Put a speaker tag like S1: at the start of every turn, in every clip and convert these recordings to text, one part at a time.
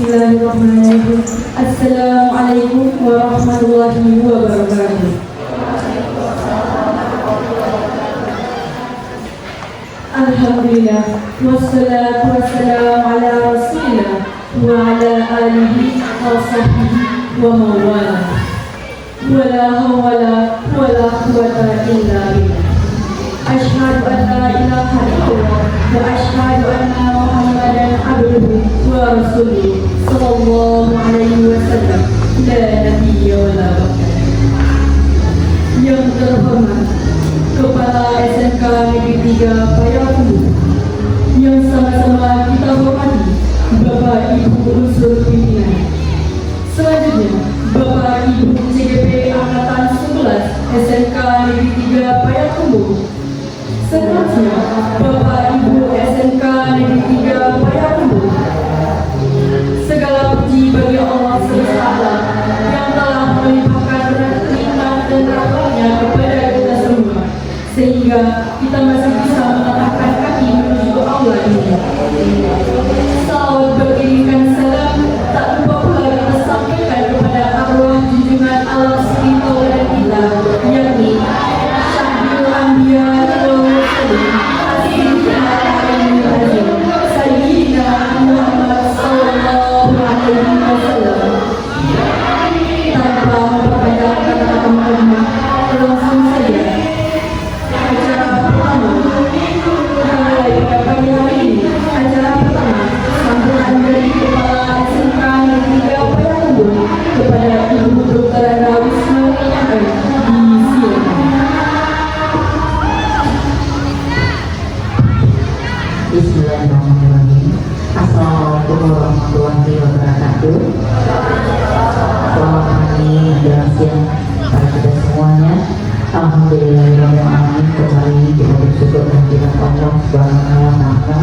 S1: Bismillahirrahmanirrahim. Assalamualaikum warahmatullahi wabarakatuh. Alhamdulillah, wassalatu wassalamu ala rasulillah wa ala alihi wa sahbihi wa mawala. Wala hawla wala quwwata illa billah. Asyhadu an la ilaha illallah wa asyhadu anna Muhammadan abduhu wa rasuluhu sallallahu alaihi wasallam. La nabiyya wa la bakar. Yang terhormat Kepala SMK Negeri 3 Payakumbuh, yang sama-sama kita hormati Bapak Ibu unsur pimpinan. Selanjutnya, Bapak Ibu CGP Angkatan 11 SMK Negeri 3 Payakumbuh. Selanjutnya, Bapak Ibu SMK Negeri 3 Payakumbuh. Segala puji bagi Allah Subhanahu yang telah melimpahkan nikmat dan rahmatnya kepada kita semua, sehingga kita masih bisa melangkahkan kaki menuju Allah ini. Salawat beriringan salam tak lupa pula kita sampaikan kepada arwah junjungan Allah Subhanahu dan kita, yakni Syahidul Anbiya wal Mursalin Sayyidina Muhammad sallallahu alaihi wasallam. Tanpa memperpanjang kata-kata mukadimah, langsung saja acara pertama pada pagi hari ini. Acara pertama sambutan dari Kepala SMK Negeri 3 Payakumbuh kepada Ibu Dr. Rana Wismawi yang disilakan.
S2: Bismillahirrahmanirrahim. Assalamualaikum warahmatullahi wabarakatuh. Selamat pagi dan siang pada kita semuanya. Alhamdulillahirrahmanirrahim. Kembali kita bersyukur kehadirat Allah Subhanahu wa Ta'ala,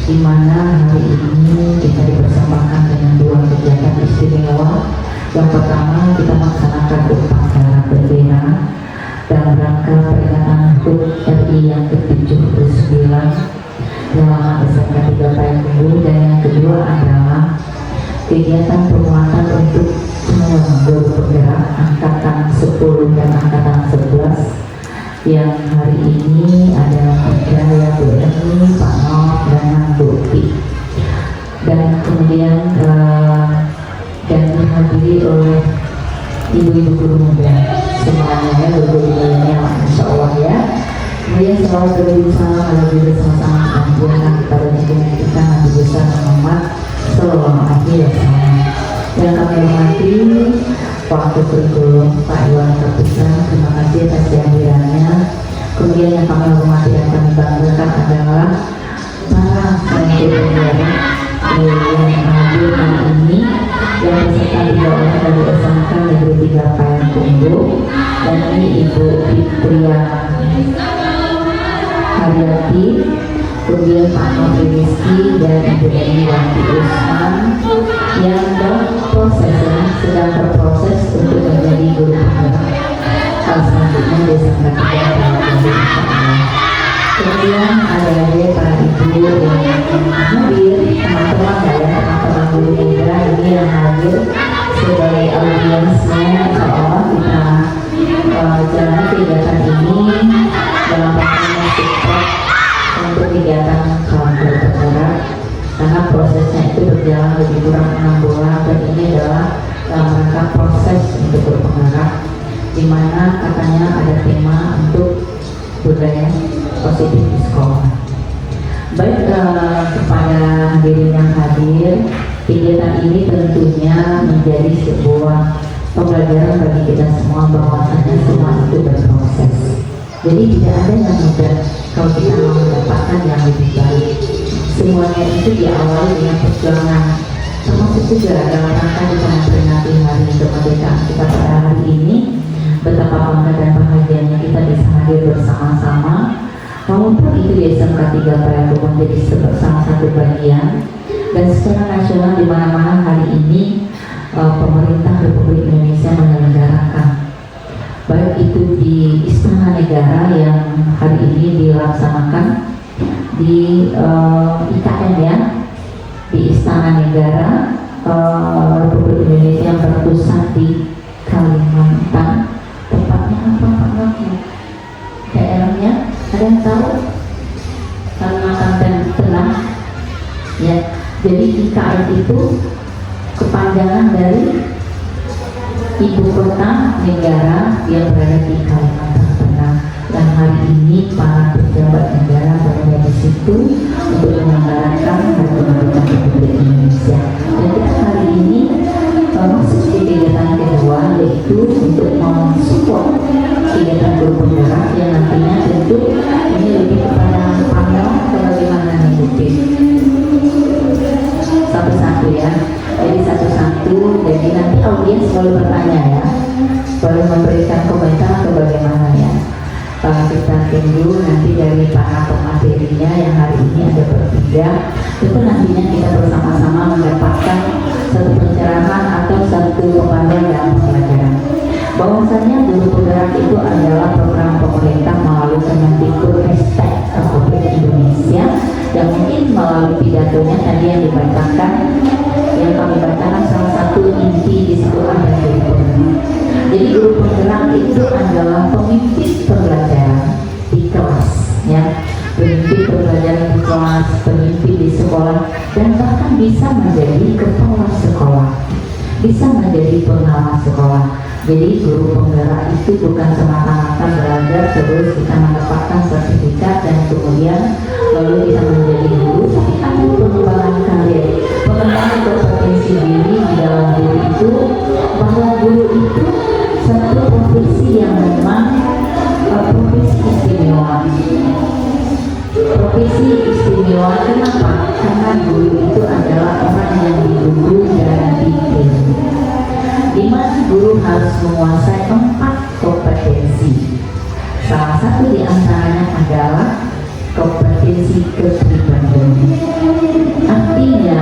S2: di mana hari ini kita dipersembahkan dengan dua kegiatan istimewa. Yang pertama, kita melaksanakan upacara bendera dalam rangka peringatan HUT RI yang ke-79 dalam SMK 3 Payakumbuh, dan yang kedua adalah kegiatan penguatan untuk semua guru penggerak angkatan 10 dan angkatan 11 yang hari ini ada Jaya Bu Eni, Pak Noh, dan Bu Upi, dan kemudian dan dihadiri oleh ibu-ibu guru muda semuanya, ya, guru milenial, insya Allah ya. Kemudian selalu berbicara kalau diri sama-sama ampunan kepada junjungan kita Nabi besar Muhammad sallallahu alaihi wasallam. Yang kami hormati Wakil Kurikulum Pak Iwan Kapusan, terima kasih atas kehadirannya. Kemudian yang kami hormati dan kami banggakan adalah para pengurus bendera yang hadir hari ini, yang beserta dibawa dari SMK Negeri 3 Payakumbuh, dan ini Ibu Fitria Haryati, kemudian Pak Nofri Rizky dan Ibu Eni Wanti Usman yang sedang berproses untuk menjadi guru penggerak selanjutnya di SMK 3 Payakumbuh. Kemudian ada para ibu yang hadir, teman-teman teman-teman guru muda ini yang hadir sebagai audiensnya. Insya Allah kita jalan kegiatan ini dalam rangka support untuk kegiatan kaum guru penggerak, karena prosesnya itu berjalan lebih kurang 6 bulan, dan ini adalah dalam rangka proses untuk guru penggerak, di mana katanya ada tema untuk budaya positif di sekolah. Baik, kepada hadirin yang hadir, kegiatan ini tentunya menjadi sebuah pembelajaran bagi kita semua bahwasanya semua itu berproses. Jadi tidak ada yang mudah kalau kita mau mendapatkan yang lebih baik. Semuanya itu diawali dengan perjuangan, termasuk juga dalam rangka kita memperingati hari kemerdekaan kita pada hari ini. Betapa bangga dan bahagianya kita bisa hadir bersama-sama, walaupun itu di SMK 3 Payakumbuh menjadi salah satu bagian, dan secara nasional di mana-mana hari ini pemerintah Republik Indonesia menyelenggarakan, baik itu di Istana Negara yang hari ini dilaksanakan di IKN ya, di Istana Negara, Republik Indonesia yang berpusat di Kalimantan. Tepatnya apa Pak Wakil? Daerahnya ada yang tahu? Kalimantan Tengah. Ya, jadi IKN itu kepanjangan dari ibu kota negara yang berada di Kalimantan Tengah. Dan hari ini para pejabat negara berada di situ untuk menyelenggarakan Hari Kemerdekaan Republik Indonesia. Dan kita hari ini masuk di kegiatan kedua, yaitu untuk mensupport kegiatan guru penggerak yang nantinya tentu ini lebih kepada panel atau bagaimana nih satu-satu ya. Jadi satu-satu, jadi nanti audiens boleh bertanya ya, boleh memberikan komentar atau bagaimana ya. Kita tunggu nanti dari para pematerinya yang hari ini ada bertiga, itu nantinya kita bersama-sama mendapatkan satu pencerahan atau satu pembahasan dalam pembelajaran. Bahwasanya guru penggerak itu adalah program pemerintah melalui Kemendikbud Republik Indonesia yang mungkin melalui pidatonya tadi yang dibacakan, yang kami bacakan salah satu inti di situ ada guru penggerak. Jadi guru penggerak itu adalah pemimpin pembelajaran di kelas, ya, pemimpin pembelajaran di kelas, pemimpin di sekolah, dan bahkan bisa menjadi kepala sekolah, bisa menjadi pengawas sekolah. Jadi guru penggerak itu bukan semata-mata belajar terus kita mendapatkan sertifikat dan kemudian lalu kita menjadi guru, tapi ada pengembangan karir, pengembangan kompetensi diri di dalam guru itu, bahwa guru itu satu profesi yang memang profesi istimewa. Profesi istimewa kenapa? Karena guru itu adalah orang yang diduduk dan dipilih, di mana guru harus menguasai 4 kompetensi. Salah satu di antaranya adalah kompetensi kepribadian. Artinya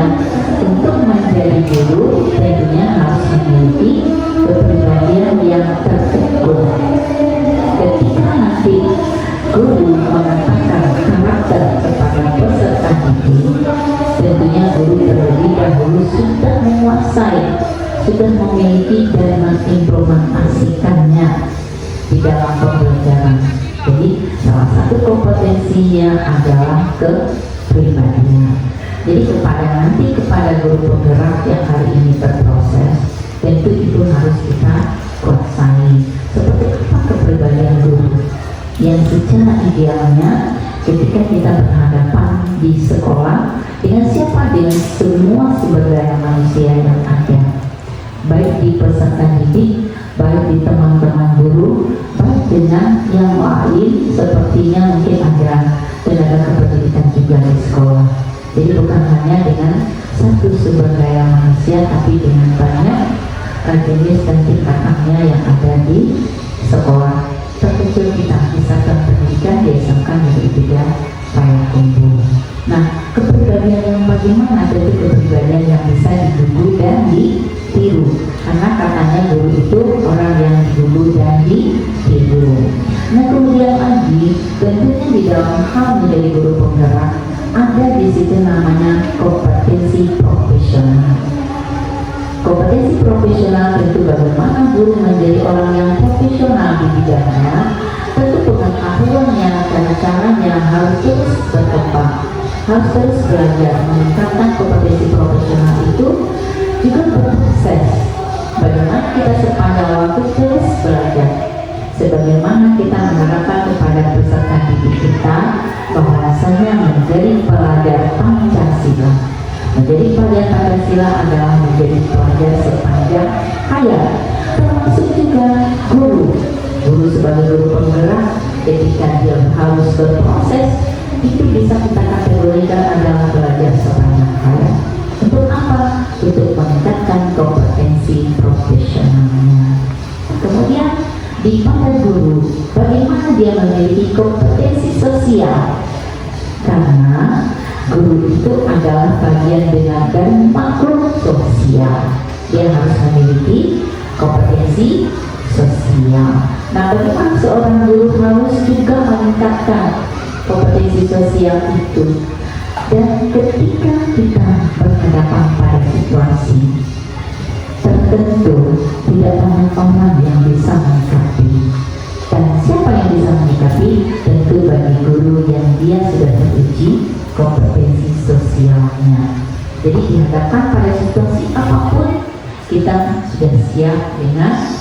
S2: untuk menjadi guru tentunya harus memiliki kepribadian yang tertekun. Ketika nanti guru mengatakan karakter kepada peserta didik, tentunya guru terlebih dahulu sudah menguasai, sudah memiliki dan mengimplementasikannya di dalam pembelajaran. Jadi salah satu kompetensinya adalah kepribadian. Jadi kepada guru penggerak yang hari ini berproses, tentu itu harus kita kuasai. Seperti apa kepribadian guru yang secara idealnya ketika kita berhadapan di sekolah dengan siapa, dengan semua sumber daya manusia yang ada, baik di peserta didik, baik di teman-teman guru, baik dengan yang lain, sepertinya mungkin ada tenaga kependidikan juga di sekolah. Jadi bukan hanya dengan satu sumber daya manusia, tapi dengan banyak jenis dan tingkatannya yang ada di sekolah. Terkecil kita bisa pendidikan di SMK Negeri 3 Payakumbuh. Nah, kepribadian yang bagaimana? Jadi kepribadian yang bisa dituju dan ditiru, karena katanya guru itu orang yang dituju dan ditiru. Nah, kemudian lagi tentunya di dalam hal menjadi guru penggerak ada di situ namanya kompetensi profesional. Kompetensi profesional tentu bagaimana guru menjadi orang yang profesional di bidangnya. Tentu pengetahuannya, cara-caranya harus terus berkembang, harus terus belajar. Meningkatkan kompetensi profesional itu juga berproses. Bagaimana kita sepanjang waktu terus belajar, sebagaimana kita mengharapkan kepada peserta didik kita bahwasanya menjadi pelajar Pancasila. Menjadi pelajar Pancasila adalah menjadi pelajar sepanjang hayat, termasuk juga guru. Guru sebagai guru penggerak ketika dia harus berproses itu bisa kita kategorikan adalah belajar sepanjang hayat. Untuk apa? Untuk meningkatkan kompetensi profesionalnya. Kemudian di pada guru, bagaimana dia memiliki kompetensi sosial? Karena guru itu adalah bagian dari makhluk sosial. Dia harus memiliki kompetensi sosial. Nah, bagaimana seorang guru harus juga meningkatkan kompetensi sosial itu? Dan ketika kita berhadapan pada situasi tertentu, tidak banyak orang yang bisa menyikapi. Dan siapa yang bisa menyikapi? Tentu bagi guru yang dia sudah teruji kompetensi sosialnya. Jadi dihadapkan pada situasi apapun, kita sudah siap dengan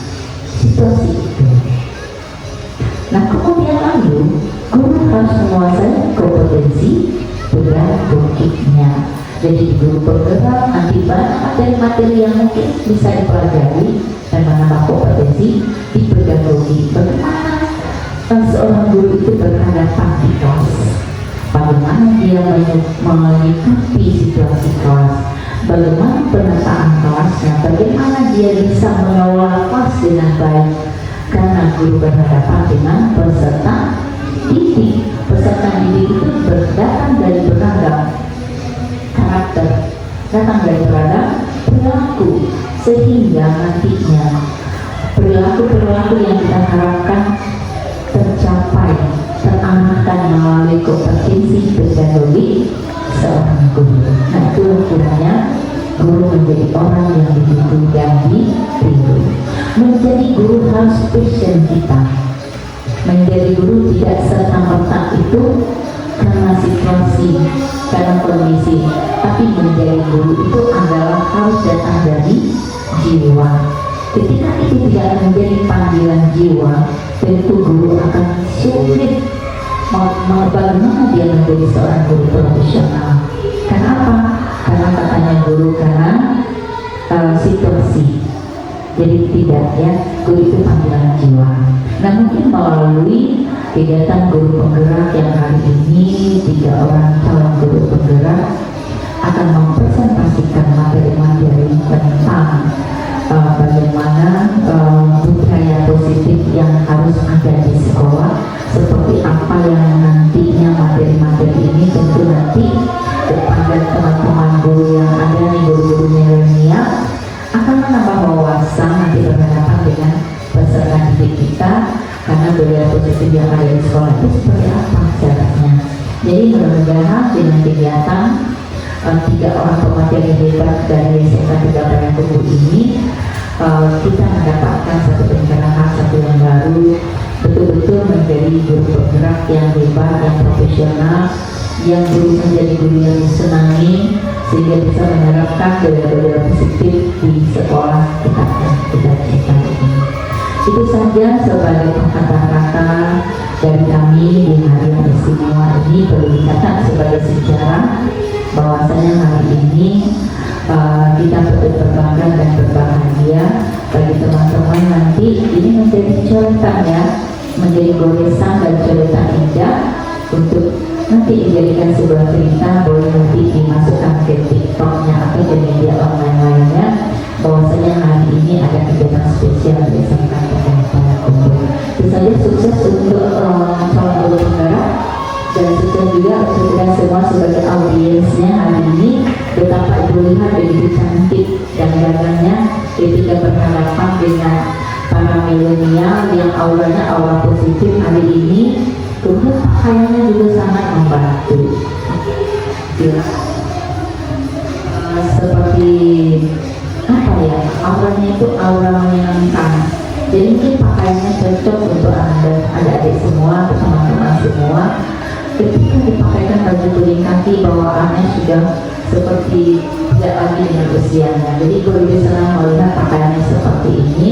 S2: situasi itu. Nah, kemudian lalu guru harus menguasai kompetensi pedagogiknya. Jadi guru penggerak nanti banyak materi-materi yang mungkin bisa dipelajari dan menambah kompetensi di pedagogi. Bagaimana seorang guru itu berhadapan di kelas, bagaimana dia menyikapi situasi kelas, bagaimana penataan kelasnya, bagaimana dia bisa mengelola kelas dengan baik. Karena guru berhadapan dengan peserta didik. Peserta didik itu datang dari beragam karakter, datang dari beragam perilaku, sehingga nantinya perilaku-perilaku yang kita harapkan tercapai, terarahkan melalui kompetensi pedagogik seorang guru. Nah, itu gunanya guru menjadi orang yang dididik dan ditiru. Menjadi guru harus passion kita. Menjadi guru tidak serta-merta itu karena situasi, karena kondisi, tapi menjadi guru itu adalah harus datang dari jiwa. Ketika itu tidak menjadi panggilan jiwa, tentu guru akan sulit bagaimana dia menjadi seorang guru profesional. Kenapa? Karena katanya guru karena situasi. Jadi tidak, ya, guru itu panggilan jiwa. Nah, mungkin melalui kegiatan guru penggerak yang hari ini 3 orang calon guru penggerak akan mempresentasikan materi-materi tentang bagaimana budaya positif yang harus ada di sekolah, seperti apa yang nantinya materi-materi ini tentu nanti kepada teman-teman guru yang ada nih, guru-guru milenial akan menambah wawasan nanti berhadapan dengan peserta didik kita, karena budaya positif yang ada di sekolah itu seperti apa caranya. Jadi mudah-mudahan dengan kegiatan 3 orang pemateri hebat dari SMK 3 Payakumbuh ini kita mendapatkan satu pencerahan, satu yang baru, betul-betul menjadi guru penggerak yang hebat, yang profesional, yang guru menjadi guru yang disenangi, sehingga bisa menerapkan budaya-budaya positif di sekolah kita cintai ini. Itu saja sebagai kata-kata dari kami di hari yang istimewa ini. Perlu dikatakan sebagai sejarah bahwasanya hari ini kita betul berbangga dan berbahagia. Bagi teman-teman nanti ini menjadi coretan, ya, menjadi goresan dan coretan indah untuk nanti dijadikan sebuah cerita, boleh nanti dimasukkan ke TikToknya atau di media online lainnya, bahwasanya hari ini ada kegiatan spesial di SMK Payakumbuh. Tentu saja sukses untuk calon guru penggerak, dan sukses juga untuk kita semua sebagai audiensnya hari ini. Betapa Ibu lihat begitu cantik dan gagahnya ketika berhadapan dengan para milenial yang auranya aura positif hari ini. Kemudian pakaiannya juga sangat membantu, ya. Seperti apa ya, auranya itu aura menyenangkan. Jadi mungkin pakaiannya cocok untuk Anda, adik-adik semua, teman-teman semua. Ketika dipakaikan baju kuning kaki, bawaannya sudah seperti tidak lagi dengan usianya. Jadi gue lebih senang melihat pakaiannya seperti ini.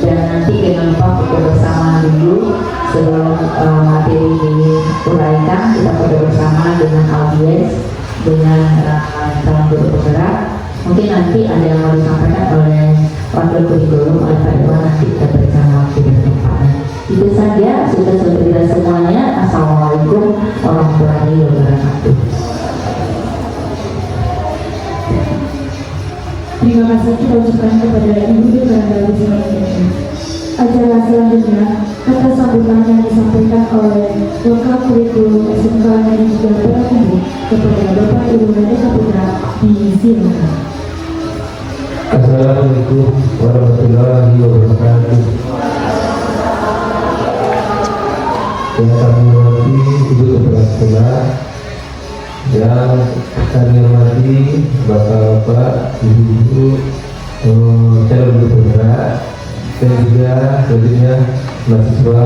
S2: Dan nanti jangan lupa foto bersama dulu sebelum materi diuraikan. Kita foto bersama dengan audiens, dengan calon guru penggerak. Mungkin nanti ada yang mau disampaikan oleh wakil kurikulum oleh Pak Iwan, nanti kita berikan waktu dan tempatnya. Itu saja, sudah untuk kita semuanya. Assalamualaikum warahmatullahi wabarakatuh.
S1: Terima kasih kita ucapkan kepada Ibu Dirgantara Wisnu. Acara selanjutnya kata sambutan yang disampaikan oleh Wakil Kurikulum SMK Negeri 3 Payakumbuh kepada Bapak Ibu Merdeka Putra disilakan.
S3: Assalamualaikum warahmatullahi wabarakatuh. Yang kami hormati Ibu Kepala Sekolah, yang kami hormati Bapak-Bapak, Ibu-Ibu, calon guru penggerak, dan juga tentunya mahasiswa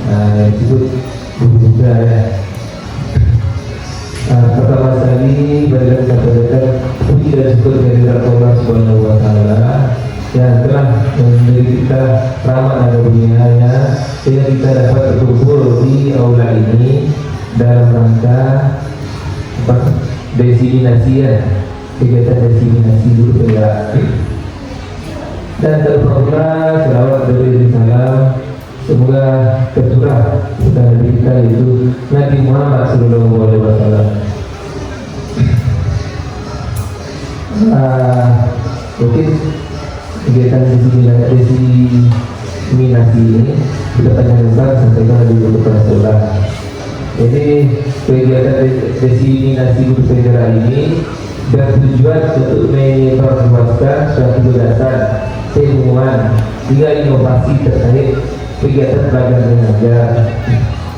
S3: yang disebut guru muda ya. Pertama sekali bagi kita sampaikan puji dan syukur kehadirat Allah Subhanahu wa Ta'ala yang telah memberi kita rahmat dan karunia-Nya sehingga kita dapat berkumpul di aula ini dalam rangka desiminasi ya, kegiatan desiminasi guru penggerak. Dan terprogram selawat dari salam semoga tercurah kepada Nabi kita yaitu Nabi Muhammad Sallallahu Alaihi Wasallam. Mungkin kegiatan desiminasi ini kita panjangkan sampai ke guru penggerak. Jadi kegiatan desiminasi guru penggerak ini bertujuan untuk memperluaskan suatu gagasan, ilmuwan hingga inovasi terkait kegiatan belajar mengajar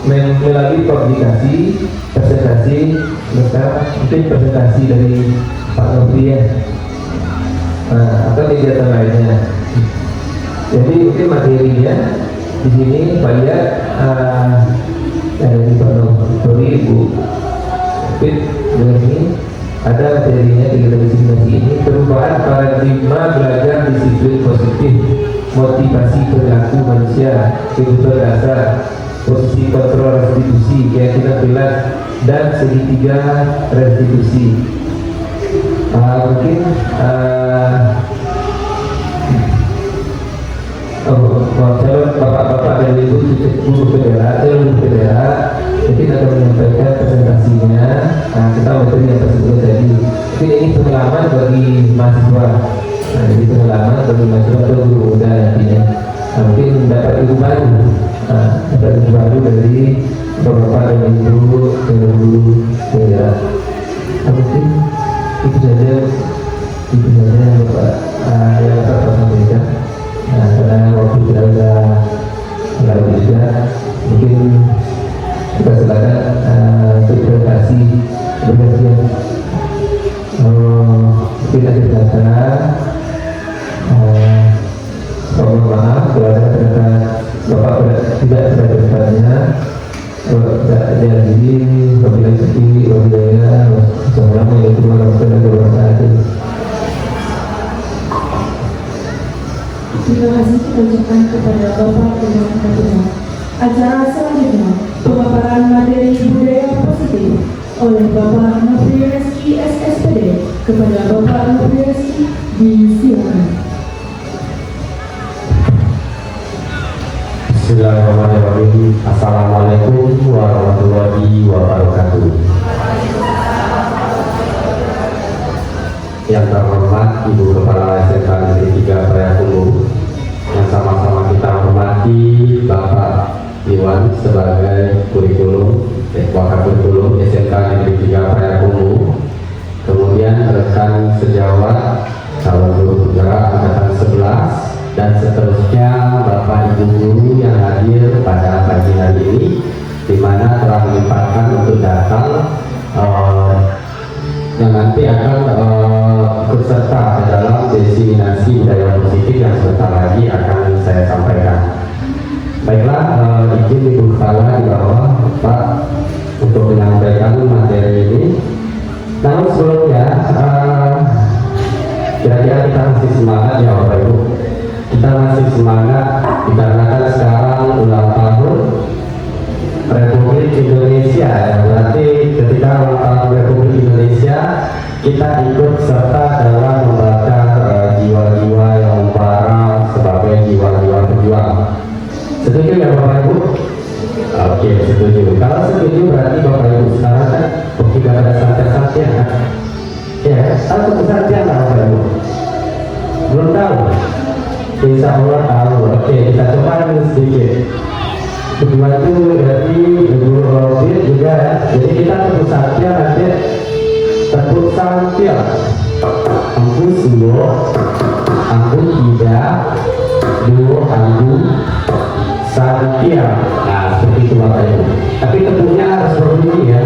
S3: melalui publikasi, presentasi, mungkin presentasi dari Pak Nofri ya, atau kegiatan lainnya. Jadi mungkin materinya di sini banyak dari Pak Nofri, Ibu Fit dengan ini ada materinya kegiatan desiminasi ini perubahan paradigma belajar disiplin positif, motivasi perilaku manusia, kebutuhan dasar, posisi kontrol restitusi, keyakinan jelas, dan segitiga restitusi. Mungkin calon bapak-bapak dan ibu guru penggerak, mungkin akan menyampaikan presentasinya. Kita materi yang tersebut tadi. Mungkin ini pengalaman bagi mahasiswa. Jadi pengalaman bagi mahasiswa atau guru muda nantinya. Mungkin dapat ilmu baru, dari bapak-bapak dan ibu guru penggerak. Mungkin itu saja Bapak yang dapat saya sampaikan. Karena waktu kita sudah larut juga, mungkin kita silakan untuk presentasi bergantian. Mungkin ada kata mohon maaf kalau ada kata Bapak tidak pada tempatnya. Jadi wabillahi taufiq wal hidayah. Wassalamualaikum warahmatullahi wabarakatuh.
S1: Terima kasih kita ucapkan kepada Bapak Ketua Ketua. Acara selanjutnya pemaparan materi budaya positif oleh Bapak Nofri Reski SSPD. Kepada Bapak Nofri Reski disilakan.
S4: Bismillahirrahmanirrahim. Assalamualaikum warahmatullahi wabarakatuh. Yang terhormat Ibu Kepala SMK Negeri 3 Prayakumbu, yang sama-sama kita hormati Bapak Iwan sebagai Wakakurikulum SMK Negeri 3 Prayakumbu, kemudian rekan sejawat calon guru penggerak angkatan 11 dan seterusnya Bapak Ibu guru yang hadir pada pagi hari ini, di mana telah menyempatkan untuk datang yang nanti akan berserta dalam desiminasi budaya positif yang sebentar lagi akan saya sampaikan. Baiklah, izin Ibu Kepala di bawah Pak untuk menyampaikan materi ini. Namun sebelumnya, kira-kira kita masih semangat ya Bapak Ibu. Kita masih semangat dikarenakan sekarang ulang tahun Republik Indonesia ya. Berarti ketika ulang tahun Republik Indonesia kita ikut serta dalam membakar jiwa-jiwa yang membara sebagai jiwa-jiwa pejuang. Setuju ya Bapak Ibu? Oke, setuju. Kalau setuju berarti Bapak Ibu sekarang kan tidak ada santai-santai kan? Ya, satu kesatian lah Bapak Ibu. Belum tahu? Insya Allah tahu. Oke, kita coba dulu sedikit. Kedua itu berarti Ibu Robin juga ya. Jadi kita tepuk satya nanti tepuk satya. Ampu sulo, ampu tidak, duo ampu satya. Nah seperti itu Bapak Ibu. Tapi tepuknya harus berbunyi ya.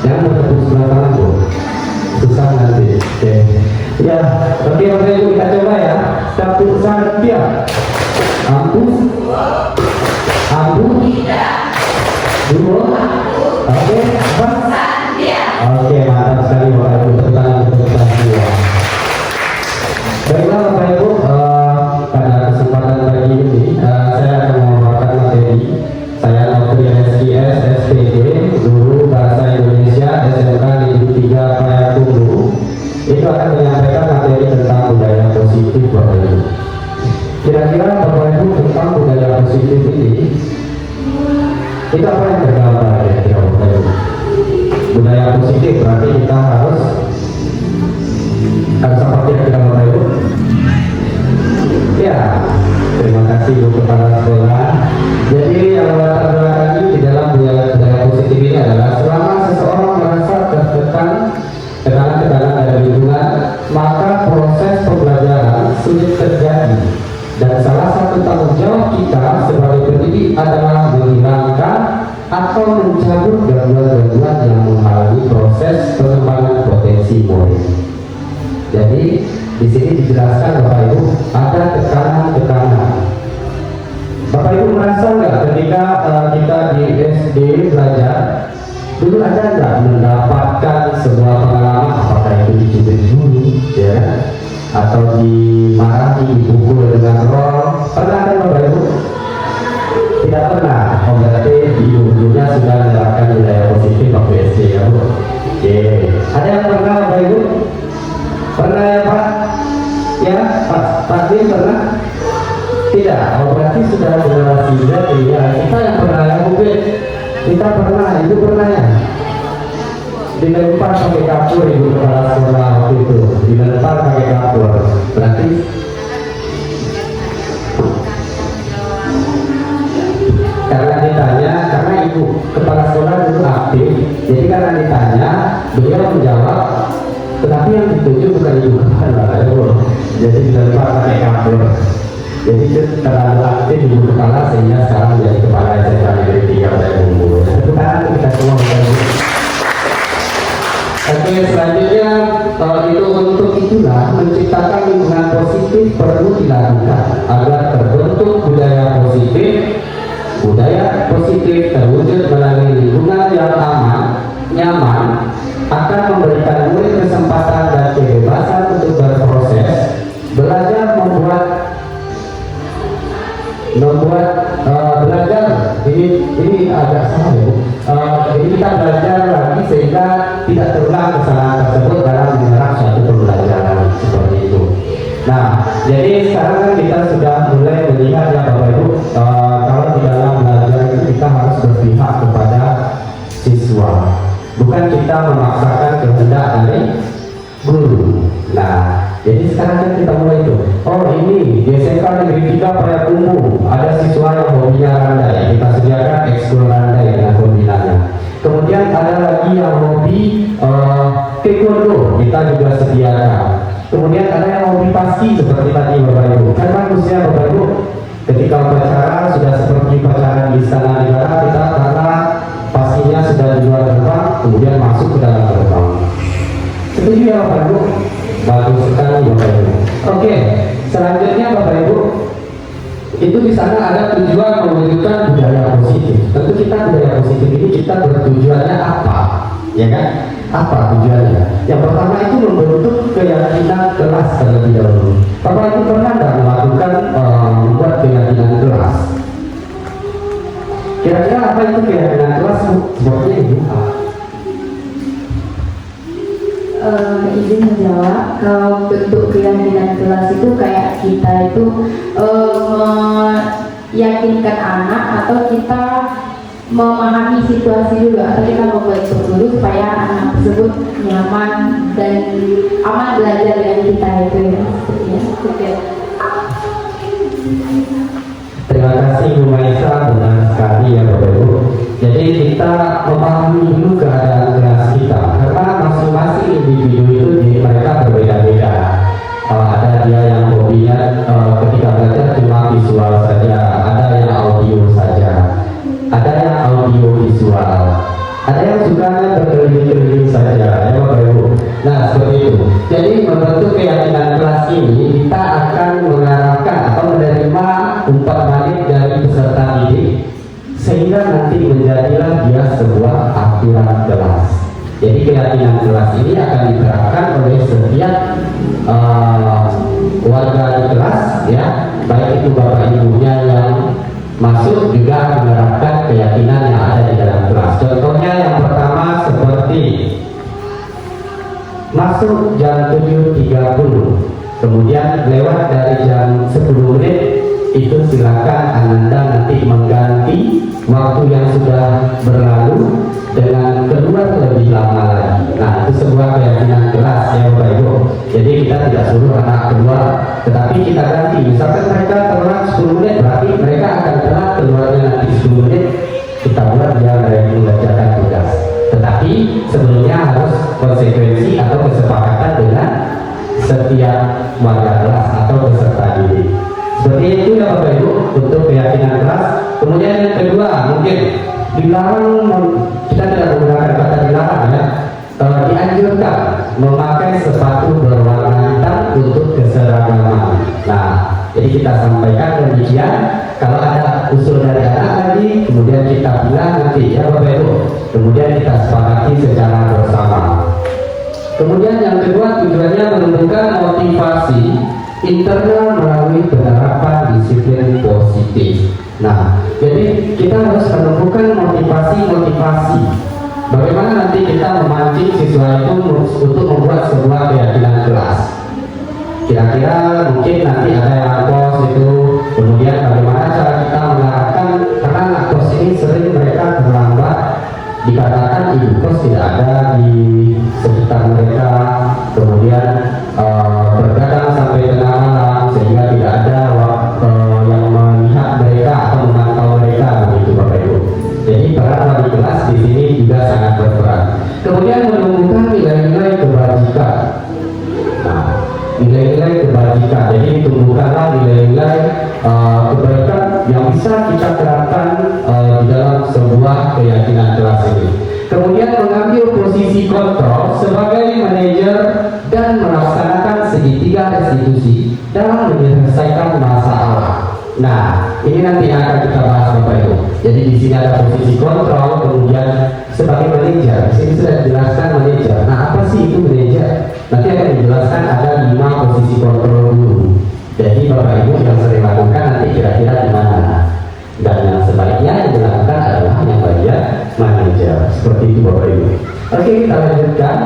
S4: Jangan bertepuk sebelah kanan Bu. Susah nanti. Oke. Ya, oke Bapak Ibu kita coba ya. Campur santia. Ambu. Ambu. Dua. Oke, apa? Oke, mantap sekali Bapak Ibu. Tepuk tangan untuk kita semua. Baiklah Bapak Ibu, pada kesempatan pagi ini saya akan memaparkan materi. Saya Nofri SKS SPG, guru Bahasa Indonesia SMK Negeri 3 Payakumbuh. Itu akan menyampaikan materi tentang budaya positif Bapak Ibu. Kira-kira Bapak Ibu tentang budaya positif ini, itu apa yang tergambar ya Bapak Ibu? Budaya positif berarti kita harus seperti yang kita Bapak Ibu. Ya, terima kasih Bu Kepala Sekolah. Jadi yang latar belakangi di dalam budaya positif ini adalah selama seseorang merasa tertekan tekanan-tekanan dari lingkungan, maka proses pembelajaran sulit terjadi. Dan salah satu tanggung jawab kita sebagai pendidik adalah menghilangkan atau mencabut gangguan-gangguan yang menghalangi proses pengembangan potensi murid. Jadi di sini dijelaskan Bapak Ibu ada tekanan-tekanan. Bapak Ibu merasa nggak ketika kita di SD belajar dulu ada nggak mendapatkan sebuah pengalaman, apakah itu dicubit dulu ya, atau dimarahi, dipukul dengan rol? Pernah kan Bapak Ibu? Tidak pernah. Oh berarti ibu-ibunya sudah menerapkan budaya positif waktu SD ya Bu. Oke. Ada yang pernah Bapak Ibu? Pernah ya Pak? Ya Pak Din pernah? Tidak. Oh berarti sudah generasi Z ya. Kita yang pernah ya mungkin. Kita pernah, itu pernah ya. Dilempar pakai kapur ibu kepala sekolah waktu itu. Dilempar pakai kapur. Berarti karena ditanya, karena ibu kepala sekolah itu aktif, jadi karena ditanya, beliau menjawab, tetapi yang dituju bukan ibu kepala, jadi dilempar pakai kapur. Jadi terlalu aktif ibu kepala sehingga sekarang menjadi kepala SMK Negeri 3 Payakumbuh. Tepuk tangan kita semua. Oke, selanjutnya itu untuk itulah menciptakan lingkungan positif perlu dilakukan agar terbentuk budaya positif. Budaya positif terwujud melalui lingkungan yang aman, nyaman, akan memberikan murid kesempatan dan kebebasan untuk berproses, belajar belajar ini agak salah ya Bu. Jadi kita belajar lagi sehingga tidak terulang kesalahan tersebut dalam menyerap suatu pembelajaran seperti itu. Nah, jadi sekarang kan kita sudah mulai melihat ya Bapak Ibu, kalau di dalam belajar itu kita harus berpihak kepada siswa, bukan kita memaksakan kehendak dari guru. Nah, jadi sekarang kan kita mulai itu. Oh ini di SMK Negeri 3 Payakumbuh ada siswa yang hobinya randai, kita sediakan ekskul randai dengan pembinaannya. Kemudian ada lagi yang hobi taekwondo, kita juga sediakan. Kemudian ada yang hobi pasti seperti tadi Bapak Ibu. Kan bagusnya Bapak Ibu, ketika upacara sudah seperti upacara di Istana Negara, kita karena pastinya sudah di luar gerbang, kemudian masuk ke dalam gerbang. Setuju ya Bapak Ibu? Bagus sekali Bapak Ibu. Oke, selanjutnya Bapak Ibu, itu di sana ada tujuan mewujudkan budaya positif. Tentu kita budaya positif ini kita bertujuannya apa? Ya kan? Apa tujuannya? Yang pertama itu membentuk keyakinan kelas terlebih dahulu. Bapak Ibu pernah nggak melakukan membuat keyakinan kelas? Kira-kira apa itu keyakinan kelas? Sepertinya ini.
S2: Izin menjawab, kalau bentuk keyakinan kelas itu kayak kita itu meyakinkan anak atau kita memahami situasi juga, atau kita membentuk dulu supaya anak tersebut nyaman dan aman belajar dengan kita itu ya.
S4: Terima kasih Bu Maisa, benar sekali ya Bapak Ibu. Jadi kita memahami dulu keadaan kelas kita, karena masing-masing individu itu mereka berbeda-beda. Ada dia yang hobinya ketika belajar cuma visual saja, ada yang audio saja, ada yang audio visual, ada yang sukanya berkeliling-keliling saja, keyakinan kelas ini akan diterapkan oleh setiap warga di kelas, ya, baik itu bapak ibunya yang masuk juga menerapkan keyakinan yang ada di dalam kelas. Contohnya yang pertama seperti masuk jam 7.30, kemudian lewat dari jam 10 menit, itu silakan Ananda nanti mengganti waktu yang sudah berlalu dengan keluar lebih lama lagi. Nah, itu sebuah keyakinan kelas, ya Bapak Ibu. Jadi kita tidak suruh anak keluar, tetapi kita ganti. Misalkan mereka telat 10 menit, berarti mereka akan telat keluarnya nanti 10 menit. Kita buat dia mengerjakan tugas. Tetapi sebelumnya harus konsekuensi atau kesepakatan dengan setiap warga kelas atau peserta didik. Seperti itu ya Bapak Ibu untuk keyakinan kelas. Kemudian yang kedua, mungkin dilarang, kita tidak menggunakan kata dilarang, ya, dianjurkan memakai sepatu berwarna hitam untuk keseragaman. Nah, jadi kita sampaikan demikian. Kalau ada usul dari anak lagi, kemudian kita bilang nanti, ya Bapak Ibu, kemudian kita sepakati secara bersama. Kemudian yang kedua, tujuannya menentukan motivasi internal melalui penerapan disiplin positif. Nah, jadi kita harus menemukan motivasi. Bagaimana nanti kita memancing siswa itu untuk membuat sebuah keyakinan kelas. Kira-kira mungkin nanti ada yang kos itu, kemudian bagaimana cara kita mengarahkan, karena anak kos ini sering mereka terlambat, dikatakan ibu kos tidak ada di sekitar mereka, kemudian bergadang sampai tengah malam sehingga tidak ada yang melihat mereka atau memantau mereka, begitu Bapak Ibu. Jadi peran wali kelas di sini juga sangat berperan. Kemudian menumbuhkan nilai-nilai kebajikan. Nah, nilai-nilai kebajikan. Jadi tumbuhkanlah nilai-nilai kebaikan yang bisa kita terapkan di dalam sebuah keyakinan kelas ini. Kemudian mengambil posisi kontrol sebagai manajer dan melaksanakan segitiga restitusi dalam menyelesaikan masalah. Nah, ini nanti yang akan kita bahas Bapak Ibu. Jadi di sini ada posisi kontrol, kemudian sebagai manajer. Di sini sudah dijelaskan manajer. Nah, apa sih itu manajer? Nanti akan dijelaskan ada 5 posisi kontrol dulu. Jadi Bapak Ibu yang sering lakukan nanti kira-kira di mana? Dan yang sebaiknya yang dilakukan adalah yang bagian manajer. Seperti itu Bapak Ibu. Oke, kita lanjutkan.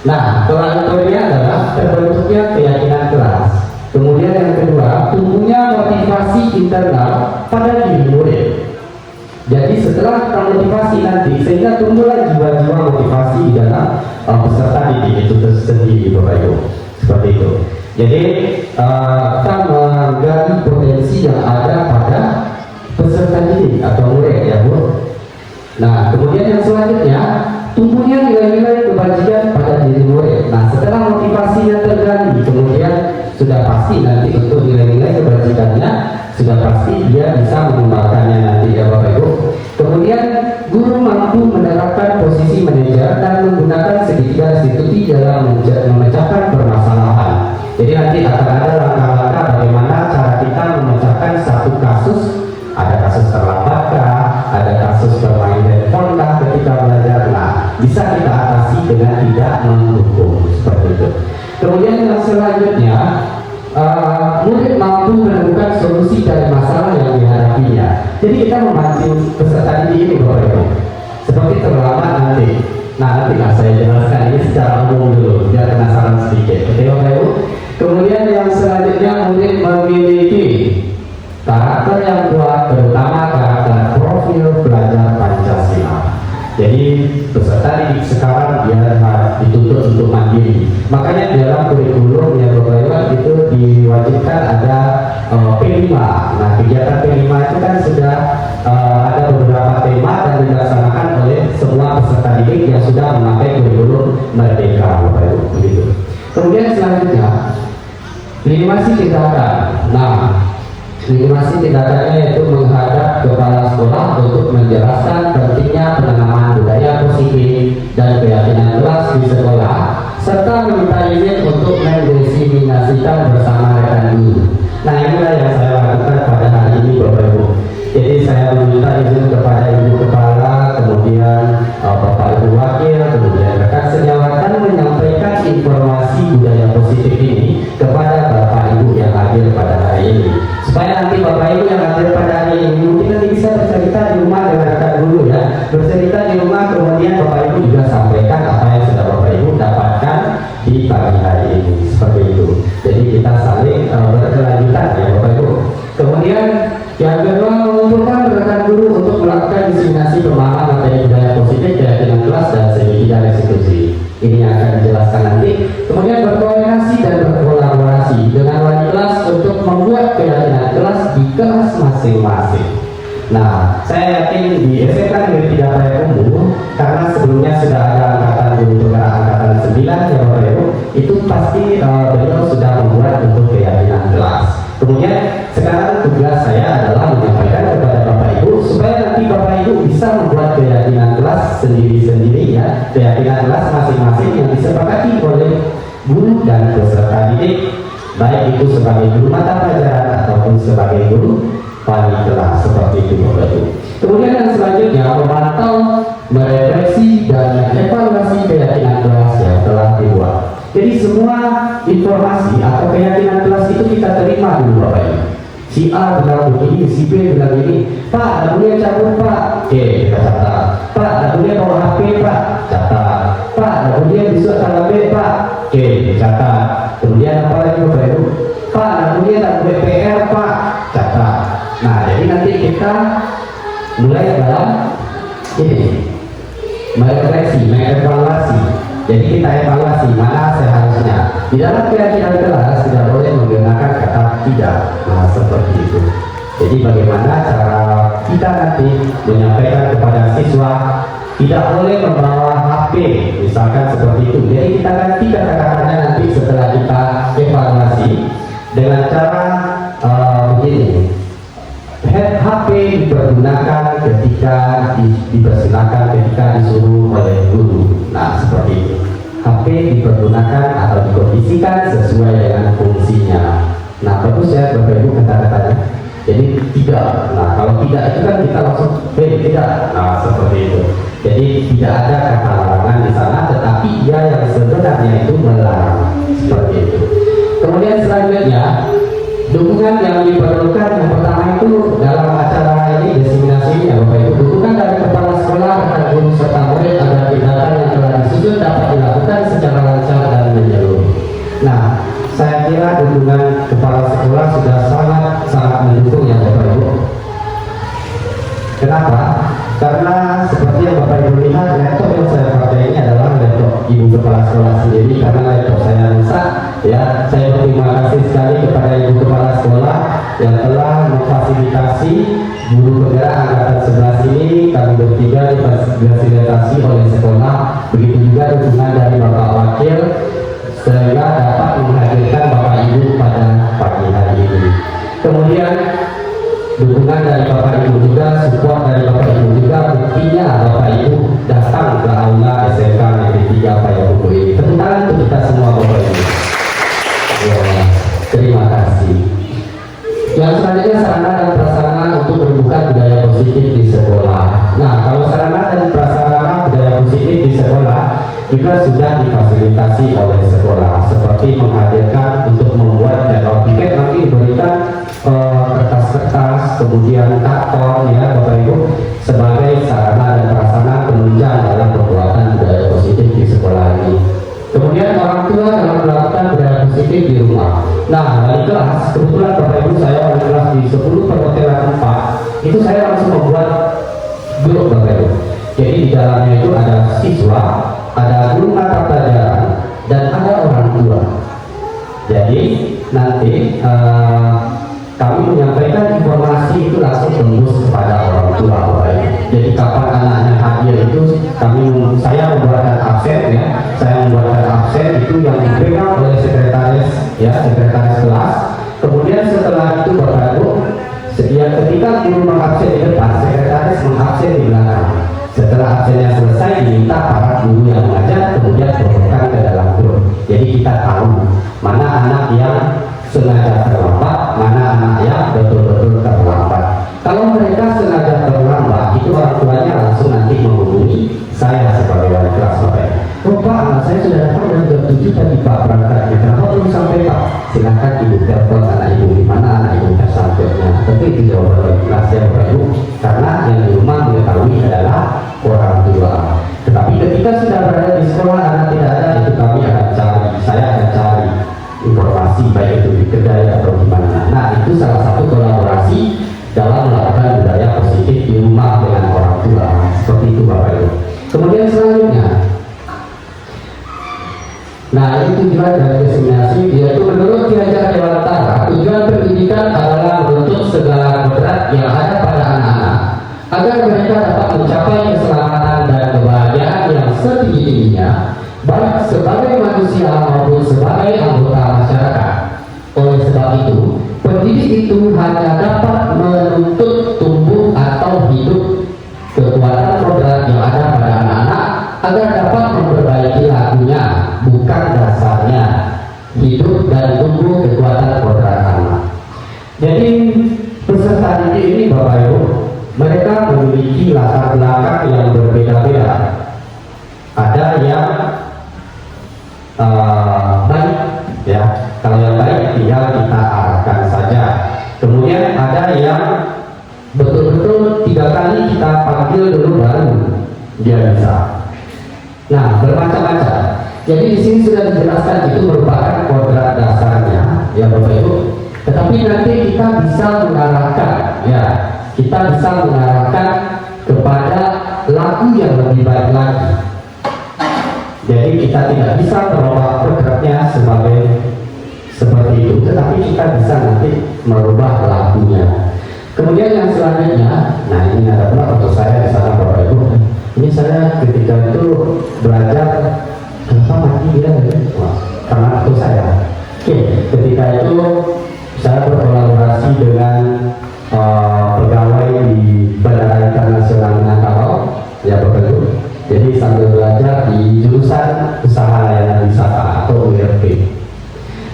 S4: Nah, kelanjutannya adalah terbentuknya keyakinan kelas. Kemudian yang kedua, tumbuhnya motivasi internal pada diri murid. Jadi setelah termotivasi nanti, sehingga tumbuhlah jiwa-jiwa motivasi di dalam peserta didik itu sendiri Bapak Ibu. Seperti itu. Jadi kita menggali potensi yang ada pada peserta didik atau murid, ya Bu. Nah, kemudian yang selanjutnya, tumbuhnya nilai-nilai kebajikan pada diri murid. Nah, setelah motivasinya tergali, kemudian sudah pasti nanti untuk nilai-nilai kebajikannya sudah pasti dia bisa mengembangkannya nanti, ya Bapak Ibu. Kemudian guru mampu menerapkan posisi manajer dan menggunakan segitiga restitusi dalam memecahkan permasalahan. Jadi nanti akan ada langkah-langkah bagaimana cara kita memecahkan satu kasus. Ada kasus terlambatkah, ada kasus bermain handphone kah ketika belajar. Nah, bisa kita atasi dengan tidak menghukum, seperti itu. Kemudian yang selanjutnya, murid mampu menemukan solusi dari masalah yang dihadapinya. Jadi kita memancing peserta didik ini Bapak Ibu, seperti terlambat nanti. Nah, nanti saya jelaskan ini secara umum dulu biar penasaran sedikit. Oke Bapak Ibu. Kemudian yang selanjutnya, murid memiliki karakter yang kuat, terutama karakter profil belajar Pancasila. Jadi peserta didik sekarang dia dituntut untuk mandiri. Makanya dalam kurikulum yang Bapak itu diwajibkan ada P5. Nah, kegiatan P5 itu kan sudah ada beberapa tema dan dilaksanakan oleh semua peserta didik yang sudah memakai kurikulum Merdeka, Bapak Ibu, begitu. Kemudian selanjutnya, legitimasi tindakan. Nah, legitimasi tindakannya yaitu menghadap kepala sekolah untuk menjelaskan pentingnya penanaman budaya positif dan keyakinan kelas di sekolah, serta meminta izin untuk mendiseminasikan bersama rekan guru. Nah, inilah yang saya lakukan pada hari ini Bapak Ibu. Jadi saya meminta izin kepada Ibu Kepala, kemudian Bapak Ibu Wakil, kemudian rekan senior ini akan dijelaskan nanti. Kemudian berkoordinasi dan berkolaborasi dengan wali kelas untuk membuat keyakinan kelas di kelas masing-masing. Nah, saya yakin di SMK Negeri 3 Payakumbuh, karena sebelumnya sudah ada angkatan guru penggerak angkatan 9 ya Bapak Ibu, itu pasti beliau sudah membuat untuk keyakinan kelas. Kemudian sekarang tugas saya adalah menyampaikan kepada Bapak Ibu supaya nanti Bapak Ibu bisa membuat keyakinan kelas sendiri-sendiri ya, keyakinan kelas masing-masing yang disepakati oleh guru dan peserta didik, baik itu sebagai guru mata pelajaran ataupun sebagai guru wali kelas, seperti itu Bapak Ibu. Kemudian yang selanjutnya memantau, merefleksi dan evaluasi keyakinan kelas yang telah dibuat. Jadi semua informasi atau keyakinan kelas itu kita terima dulu Bapak Ibu. Si A bilang begini, si B bilang ini, Pak, tak boleh cabut Pak, oke kita catat. Pak, tak boleh bawa HP Pak, catat. Pak, tak boleh besok tanggal B Pak, oke catat. Kemudian apa lagi Bapak Ibu? Pak, tak boleh PR Pak, catat. Nah, jadi nanti kita mulai dalam ini merefleksi, mengevaluasi. Jadi kita evaluasi mana seharusnya. Di dalam keyakinan kelas tidak boleh menggunakan kata tidak. Nah, seperti itu. Jadi bagaimana cara kita nanti menyampaikan kepada siswa tidak boleh membawa HP, misalkan seperti itu. Jadi kita ganti kata-katanya nanti setelah kita evaluasi dengan cara begini. HP dipergunakan ketika dipersilakan, ketika disuruh oleh guru. Nah, seperti itu. HP dipergunakan atau dikondisikan sesuai dengan fungsinya. Nah, bagus ya Bapak Ibu kata-katanya. Jadi tidak. Nah, kalau tidak itu kan kita langsung tidak. Nah, seperti itu. Jadi tidak ada kata larangan di sana, tetapi dia yang sebenarnya itu melarang. Seperti itu. Kemudian selanjutnya dukungan yang diperlukan, yang pertama itu dalam acara ini diseminasi ya Bapak Ibu, dukungan dari kepala sekolah dan guru serta murid agar tindakan yang telah disusun dapat dilakukan secara lancar dan menyeluruh. Nah, saya kira dukungan kepala sekolah sudah sangat mendukung ya Bapak Ibu. Kenapa? Karena seperti yang Bapak Ibu lihat, laptop yang saya pakai ini adalah laptop Ibu Kepala Sekolah sendiri, karena laptop saya rusak. Ya, saya berterima kasih sekali kepada Ibu Kepala Sekolah yang telah memfasilitasi guru penggerak angkatan 11 ini. Kami bertiga difasilitasi oleh sekolah, begitu juga dukungan dari Bapak Wakil sehingga dapat menghadirkan Bapak Ibu pada pagi hari ini. Kemudian dukungan dari Bapak Ibu juga, support dari Bapak Ibu juga, buktinya Bapak Ibu datang ke aula SMK Negeri 3 Payakumbuh ini. Tepuk tangan untuk kita semua Bapak Ibu. Ya, terima kasih. Yang selanjutnya sarana dan prasarana untuk menumbuhkan budaya positif di sekolah. Nah, kalau sarana dan prasarana budaya positif di sekolah juga sudah difasilitasi oleh sekolah, seperti menghadirkan untuk membuat jadwal piket, nanti diberikan kertas-kertas, kemudian karton ya Bapak Ibu, sebagai sarana dan prasarana penunjang dalam pembuatan budaya positif di sekolah ini. Kemudian orang tua dalam melakukan budaya positif di rumah. Nah, dari kelas, kebetulan Bapak Ibu saya wali kelas di 10 perhotelan 4, itu saya langsung membuat grup Bapak Ibu. Jadi di dalamnya itu ada siswa, ada guru mata pelajaran, dan ada orang tua. Jadi nanti kami menyampaikan informasi itu langsung tembus kepada orang tua Bapak Ibu. Jadi kapan anaknya hadir itu saya membuatkan absen ya, saya membuatkan absen itu yang dipegang oleh sekretaris ya, sekretaris kelas. Kemudian setelah itu Bapak Ibu, ketika guru mengabsen di depan, sekretaris mengabsen di belakang. Setelah absennya selesai, diminta para guru yang mengajar kemudian dimasukkan ke dalam grup. Jadi kita tahu mana anak yang sengaja terlambat, mana anak yang betul-betul terlambat. Kalau mereka sengaja terlambat, itu orang tuanya langsung nanti menghubungi saya sebagai wali kelas Bapak. Oh Pak, anak saya sudah datang dari jam 7 tadi Pak berangkatnya. Kenapa belum sampai Pak? Silakan Ibu telepon anak Ibu, di mana anak Ibu sampainya. Tentu itu jawaban wali kelas ya Bapak Ibu, karena yang di rumah mengetahui adalah orang tua. Tetapi ketika sudah berada di sekolah anak tidak ada, itu kami akan cari, saya akan cari informasi baik itu di kedai atau di mana. Nah, itu salah satu kolaborasi dalam melakukan budaya positif di rumah dengan. Nah, ini tujuan dari diseminasi, yaitu menurut Ki Hajar Dewantara, tujuan pendidikan adalah menuntut segala kodrat yang ada pada anak-anak agar mereka dapat mencapai keselamatan dan kebahagiaan yang setinggi-tingginya, baik sebagai manusia maupun sebagai anggota masyarakat. Oleh sebab itu, pendidik itu hanya dapat menuntut tumbuh atau hidup kekuatan kodrat yang ada pada anak-anak agar dapat memperbaiki lakunya, bukan dasarnya. Hidup dan tumbuh kekuatan kodrat anak. Jadi peserta didik ini Bapak Ibu, mereka memiliki latar belakang yang berbeda-beda. Ada yang baik, ya. Kalau yang baik tinggal kita arahkan saja. Kemudian ada yang betul-betul 3 kali kita panggil dulu baru dia bisa. Nah, bermacam-macam. Jadi di sini sudah dijelaskan itu merupakan kodrat dasarnya, ya Bapak Ibu. Tetapi nanti kita bisa mengarahkan, ya, kita bisa mengarahkan kepada laku yang lebih baik lagi. Jadi kita tidak bisa merubah kodratnya seperti itu, tetapi kita bisa nanti merubah lakunya. Kemudian yang selanjutnya, nah ini ada pula foto saya di sana Bapak Ibu. Ini saya ketika itu belajar, kenapa mati dia? Wah, karena foto saya. Oke, ketika itu saya berkolaborasi dengan pegawai di Bandara Internasional Minangkabau, ya Bapak Ibu. Jadi sambil belajar di jurusan Usaha Layanan Wisata atau URP.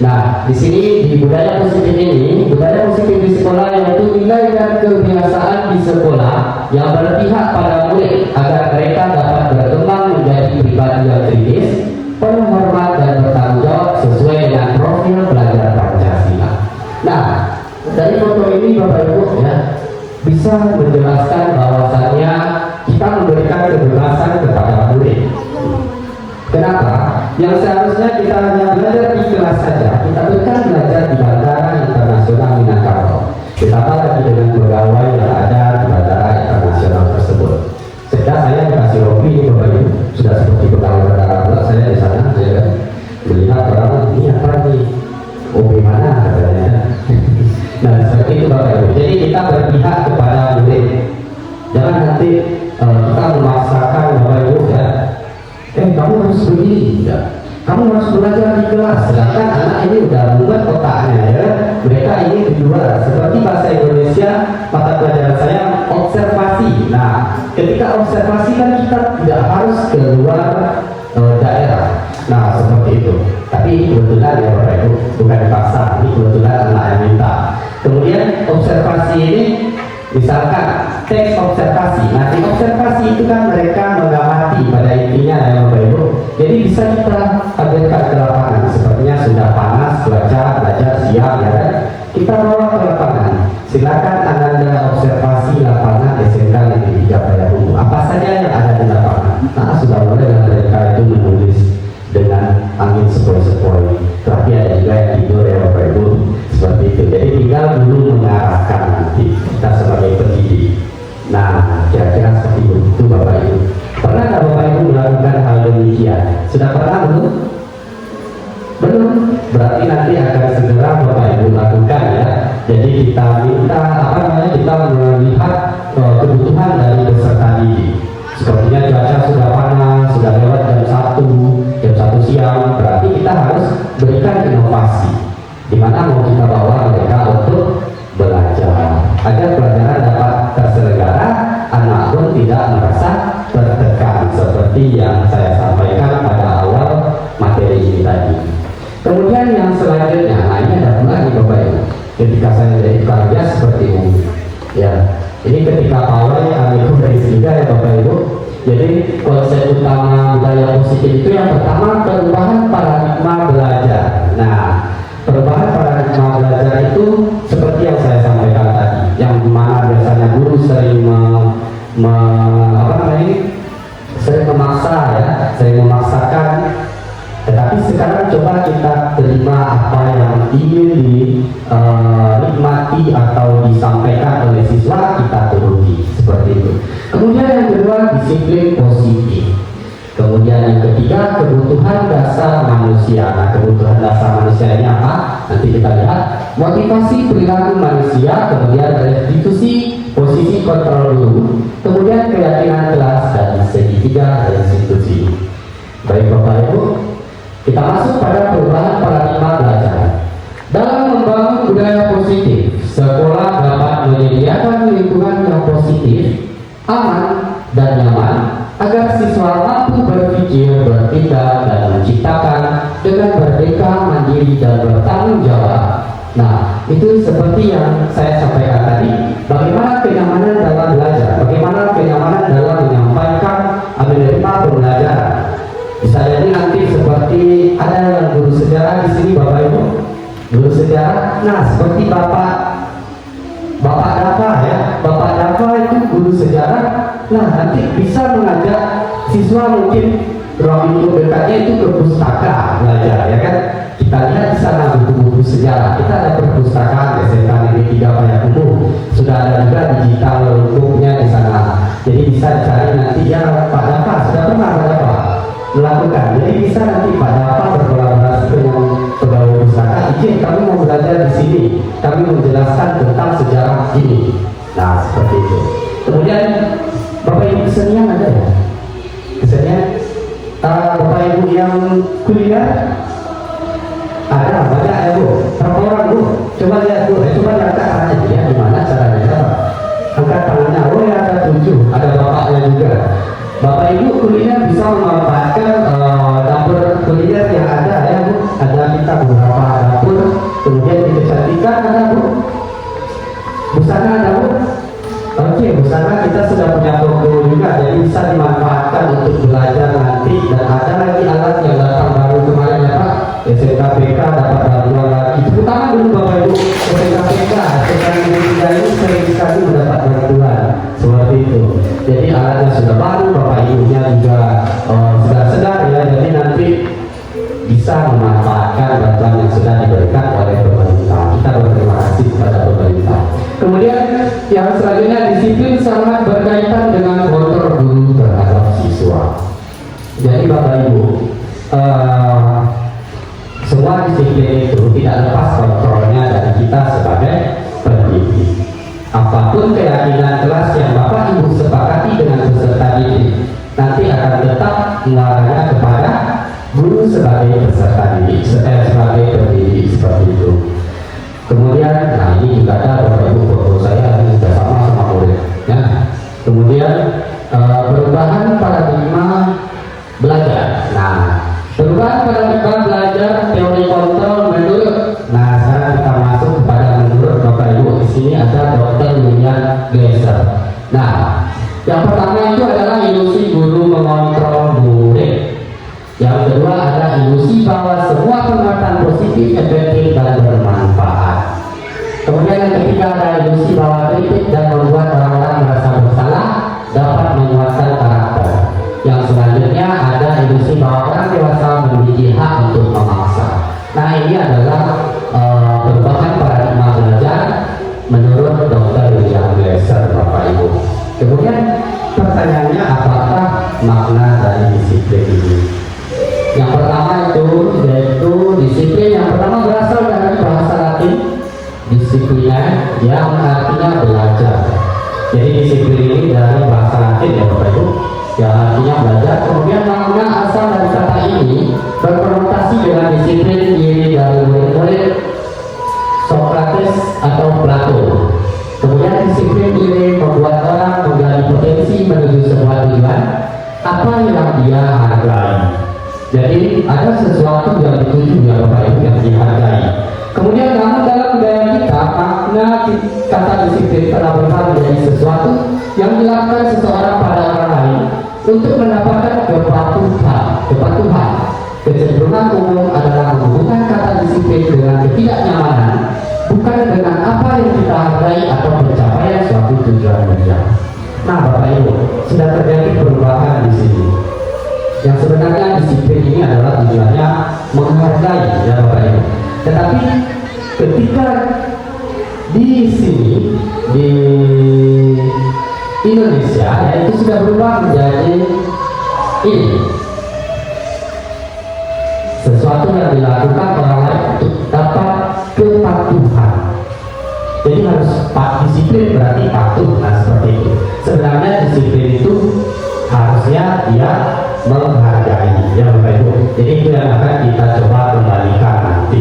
S4: Nah, di sini di budaya positif ini, budaya positif di sekolah yaitu nilai dan kebiasaan di sekolah yang berpihak pada murid agar mereka dapat berkembang menjadi pribadi yang kritis, penuh hormat dan bertanggung jawab sesuai dengan profil pelajar Pancasila. Nah, dari foto ini Bapak Ibu ya bisa menjelaskan bahwasannya kita memberikan kebebasan kepada murid. Kenapa? Yang seharusnya kita hanya belajar di kelas saja, kita bukan belajar di Bandara Internasional Minangkabau. Ditambah lagi dengan pegawai yang ada di Bandara Internasional tersebut. Sehingga saya dikasih hobi ini Bapak Ibu, sudah seperti pegawai bandara pula saya di sana, saya kan melihat orang ini apa nih, hobi mana katanya. Nah seperti itu Bapak Ibu. Jadi kita berpihak kepada murid. Jangan nanti kita memaksakan Bapak Ibu ya. Kamu harus begini, ya. Kamu harus belajar di kelas. Sedangkan anak ini udah membuat otaknya ya. Mereka ini di luar. Seperti bahasa Indonesia, mata pelajaran saya observasi. Nah, ketika observasi kan kita tidak harus keluar daerah. Nah, seperti itu. Tapi ini kebetulan ya Bapak Ibu, bukan dipaksa. Ini kebetulan anak yang minta. Kemudian observasi ini, misalkan teks observasi. Nah, di observasi itu kan mereka mengamati pada intinya ya Bapak Ibu. Jadi bisa kita hadirkan ke lapangan. Sepertinya sudah panas cuaca, belajar siang ya kan. Kita bawa ke lapangan. Silakan Anda observasi lapangan SMK Negeri 3 Payakumbuh. Apa saja yang ada di lapangan. Nah, sudah mulai mereka itu menulis dengan angin sepoi-sepoi. Tapi ada juga yang tidur ya Bapak Ibu. Seperti itu. Jadi tinggal dulu mengarahkan nanti kita sebagai pendidik. Nah, kira-kira seperti itu Bapak Ibu. Pernah nggak Bapak Ibu melakukan hal demikian? Sudah pernah belum? Belum? Berarti nanti akan segera Bapak Ibu lakukan ya. Jadi kita minta kita melihat kebutuhan dari peserta didik. Sepertinya cuaca sudah panas, sudah lewat jam 1 siang. Berarti kita harus berikan inovasi. Di mana mau kita bawa mereka untuk belajar agar pelajaran dapat terselenggara, anak pun tidak merasa tertekan seperti yang saya sampaikan pada awal materi ini tadi. Kemudian yang selanjutnya, nah ini ada pula nih Bapak Ibu. Ketika saya jadi kerja seperti ini, ya ini ketika pawai amiku dari Sriga ya Bapak Ibu. Jadi konsep utama budaya positif itu yang pertama perubahan paradigma belajar. Nah, perubahan paradigma belajar itu seperti yang saya sampaikan tadi, yang mana biasanya guru sering sering memaksa ya, sering memaksakan. Tetapi sekarang coba kita terima apa yang ingin dinikmati atau disampaikan oleh siswa, kita turuti seperti itu. Kemudian yang kedua, disiplin positif. Kemudian yang ketiga, kebutuhan dasar manusia. manusia. Nah, kebutuhan dasar manusia ini apa? Nanti kita lihat. Motivasi perilaku manusia, kemudian restitusi posisi kontrol dulu, kemudian keyakinan kelas dan segitiga restitusi. Baik Bapak Ibu, kita masuk pada perubahan paradigma belajar. Dalam membangun budaya positif, sekolah dapat menyediakan lingkungan yang positif, aman, dan nyaman agar siswa mampu berpikir, bertindak, dan menciptakan dengan merdeka, mandiri, dan bertanggung jawab. Nah, itu seperti yang saya sampaikan tadi, bagaimana kenyamanan dalam belajar, bagaimana kenyamanan dalam menyampaikan menerima pembelajaran. Bisa jadi nanti seperti ada yang guru sejarah di sini Bapak Ibu, guru sejarah. Nah, seperti Bapak Dafa ya, Bapak Dafa itu guru sejarah. Nah, nanti bisa mengajak siswa mungkin ruang lingkup dekatnya itu ke pustaka belajar ya kan. Kita lihat di sana buku-buku sejarah. Kita ada perpustakaan SMK Negeri 3 Payakumbuh. Sudah ada juga digital lingkupnya di sana. Jadi bisa cari nanti ya Pak Dafa sudah pernah Pak Dafa melakukan. Jadi bisa nanti Pak Dafa berkolaborasi dengan pegawai pustaka. Izin kami mau belajar di sini. Kami menjelaskan tentang sejarah ini. Nah seperti itu. Kemudian Bapak Ibu kesenian ada ya? Kesenian Bapak Ibu yang kuliah ada banyak ya Bu. Berapa orang Bu? Coba lihat Bu. Coba lihat caranya ya. Gimana caranya? Angkat tangannya. Oh ya ada 7. Ada bapaknya juga. Bapak Ibu kuliner bisa memanfaatkan dapur kuliner yang ada ya Bu. Ada kita beberapa dapur. Kemudian di kecantikan ada Bu. Busana ada Bu. Oke, busana kita sudah punya toko juga. Jadi bisa dimanfaatkan untuk belajar nanti. Dan ada lagi alat yang datang baru kemarin ya Pak. SMKPK dapat bantuan lagi. Tepuk tangan dulu Bapak Ibu. SMKPK, SMK Negeri 3 ini sering sekali mendapat bantuan seperti itu. Jadi alatnya sudah baru, Bapak Ibunya juga sudah sedar ya. Jadi nanti bisa memanfaatkan bantuan yang sudah diberikan oleh pemerintah. Kita berterima kasih kepada pemerintah. Kemudian yang selanjutnya, disiplin sangat berkaitan dengan kontrol guru terhadap siswa. Jadi Bapak Ibu, semua disiplin itu tidak lepas kontrolnya dari kita sebagai pendidik. Apapun keyakinan kelas yang Bapak Ibu sepakati dengan peserta didik, nanti akan tetap mengarahnya kepada guru sebagai peserta didik, sebagai pendidik seperti itu. Kemudian, nah ini juga ada Bapak Ibu foto saya ini sudah sama murid. Ya. Kemudian perubahan paradigma belajar. Nah, perubahan paradigma belajar teori kontrol menurut. Nah, sekarang kita masuk kepada menurut Bapak Ibu. Di sini ada Dr. William Glasser. Nah, yang pertama itu adalah ilusi guru mengontrol murid. Yang kedua ada ilusi bahwa semua penguatan positif, efektif dan bermanfaat. Kemudian yang ketiga ada ilusi bahwa kritik dan membuat orang-orang merasa bersalah dapat menguatkan karakter. Yang selanjutnya ada ilusi bahwa orang dewasa memiliki hak untuk memaksa. Nah ini adalah perubahan paradigma belajar menurut Dr. William Glasser Bapak Ibu. Kemudian pertanyaannya apakah makna dari disiplin ini? Yang pertama itu yaitu disiplin yang pertama berasal dari bahasa Latin disiplina yang artinya belajar. Jadi disiplin ini dari bahasa Latin ya Bapak Ibu, yang artinya belajar. Kemudian makna asal dari kata ini berkonotasi dengan disiplin diri dari murid-murid Socrates atau Plato. Kemudian disiplin ini membuat orang menggali potensi menuju sebuah tujuan apa yang dia hargai. Jadi ada sesuatu yang dituju ya Bapak Ibu yang dihargai. Kemudian namun dalam budaya kita makna kata disiplin telah berubah menjadi sesuatu yang dilakukan seseorang pada orang lain untuk mendapatkan kepatuhan. Kecenderungan umum adalah menghubungkan kata disiplin dengan ketidaknyamanan, bukan dengan apa yang kita hargai atau pencapaian suatu tujuan mulia. Nah Bapak Ibu, sudah terjadi perubahan di sini. Yang sebenarnya disiplin ini adalah tujuannya menghargai ya Bapak Ibu. Tetapi ketika di sini di Indonesia itu sudah berubah menjadi ini sesuatu sesuatu yang dilakukan orang lain untuk dapat kepatuhan. Jadi harus disiplin berarti patuh. Nah seperti itu. Sebenarnya disiplin itu harusnya dia menghargai, ya Bapak Ibu. Jadi itu yang akan kita coba kembalikan nanti.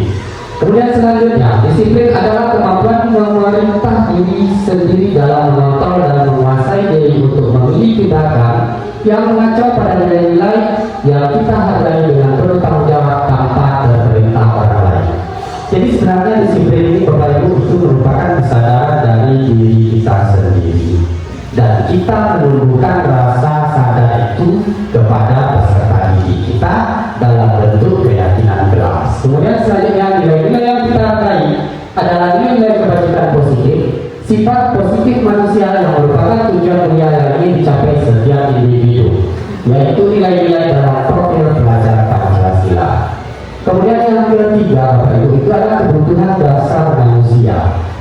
S4: Kemudian selanjutnya, disiplin adalah kemampuan memerintah diri sendiri dalam mengontrol dan menguasai diri untuk memilih tindakan yang mengacu pada nilai-nilai yang kita hargai dengan penuh tanggung jawab tanpa terperintah orang lain. Jadi sebenarnya disiplin ini Bapak Ibu itu merupakan kesadaran dari diri kita sendiri, dan kita menumbuhkan rasa sadar itu kepada peserta didik kita dalam bentuk keyakinan kelas. Kemudian selanjutnya nilai-nilai yang kita hargai adalah nilai kebajikan positif, sifat positif manusia yang merupakan tujuan mulia yang ingin dicapai setiap individu, yaitu nilai-nilai dalam profil pelajar Pancasila. Kemudian yang ketiga Bapak Ibu itu adalah kebutuhan dasar manusia.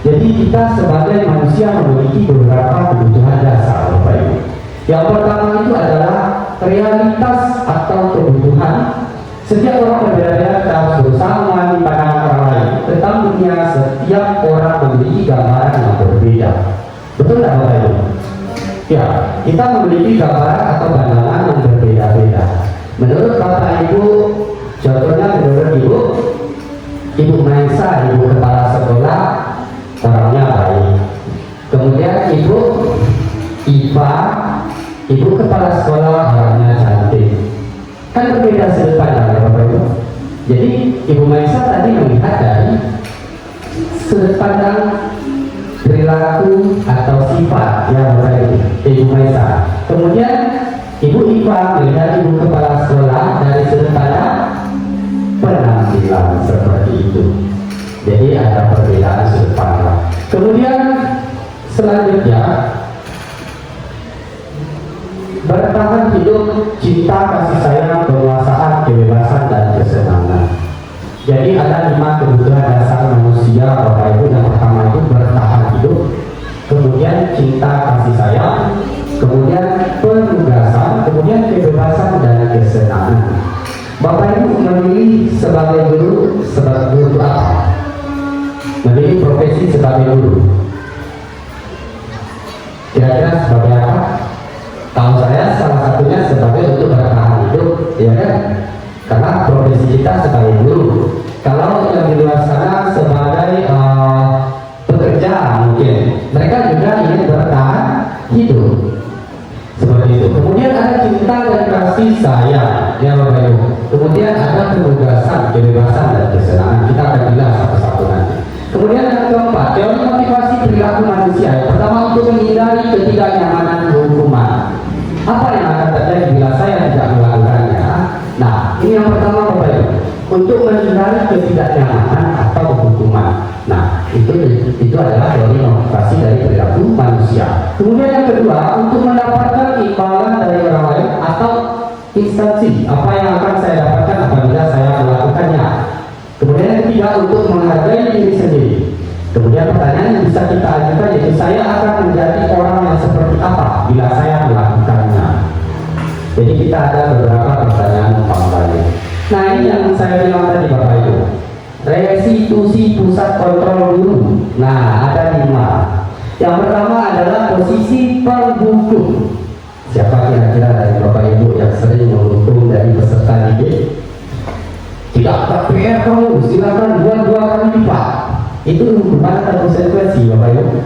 S4: Jadi kita sebagai manusia memiliki beberapa kebutuhan dasar Bapak Ibu. Yang pertama itu adalah realitas atau kebutuhan. Setiap orang berbeda-beda, kita harus berusaha memahami pandangan orang lain tentang dunia. Setiap orang memiliki gambaran yang berbeda. Betul tidak Bapak Ibu? Ya, kita memiliki gambaran atau pandangan yang berbeda-beda. Menurut Bapak Ibu, contohnya menurut Ibu Maisa, Ibu Kepala Sekolah, orangnya baik. Kemudian Ibu Iva, Ibu Kepala Sekolah, orangnya cantik. Kan berbeda sudut pandang ya Bapak Ibu. Jadi Ibu Maisa tadi melihat dari sudut pandang perilaku atau sifat yang Bapak Ibu, Ibu Maisa. Kemudian Ibu Iva melihat Ibu Kepala Sekolah dari sudut pandang penampilan seperti itu. Jadi ada perbedaan sudut pandang. Kemudian selanjutnya, bertahan hidup, cinta, kasih sayang, penguasaan, kebebasan, dan kesenangan. Jadi ada 5 kebutuhan dasar manusia Bapak Ibu. Yang pertama itu bertahan hidup, kemudian cinta, kasih sayang, kemudian penugasan, kemudian kebebasan dan kesenangan. Bapak Ibu memilih sebagai guru apa? Memilih profesi sebagai guru. Kira-kira sebagai apa? Tahu saya salah satunya sebagai untuk bertahan hidup, ya kan? Karena profesi kita sebagai guru. Kalau yang di luar sana sebagai pekerja mungkin mereka juga ingin bertahan hidup seperti itu. Kemudian ada cinta dan kasih sayang, ya Bapak Ibu. Kemudian ada penugasan, kebebasan dan kesenangan. Kita akan bilang satu-satu nanti. Kemudian yang keempat, teori motivasi perilaku manusia. Yang pertama, untuk menghindari ketidaknyamanan hukuman. Apa yang akan terjadi bila saya tidak melakukannya? Nah, ini yang pertama Bapak Ibu, untuk menghindari ketidaknyamanan atau hukuman. Nah, itu adalah teori motivasi dari perilaku manusia. Kemudian yang kedua, untuk mendapatkan imbalan dari orang lain atau instansi. Apa yang akan saya dapatkan apabila saya melakukannya? Kemudian yang ketiga, untuk menghargai diri sendiri. Kemudian pertanyaan yang bisa kita ajukan yaitu, saya akan menjadi orang yang seperti apa bila saya melakukannya? Jadi kita ada beberapa pertanyaan tambahan. Nah, ini yang saya bilang tadi Bapak Ibu, restitusi pusat kontrol guru. Nah, ada 5. Yang pertama adalah posisi penghukum. Siapa kira-kira dari Bapak Ibu yang sering menghukum dari peserta didik? Tidak KPR kamu, silakan buat 2 kali lipat. Itu hukuman atau konsekuensi Bapak Ibu?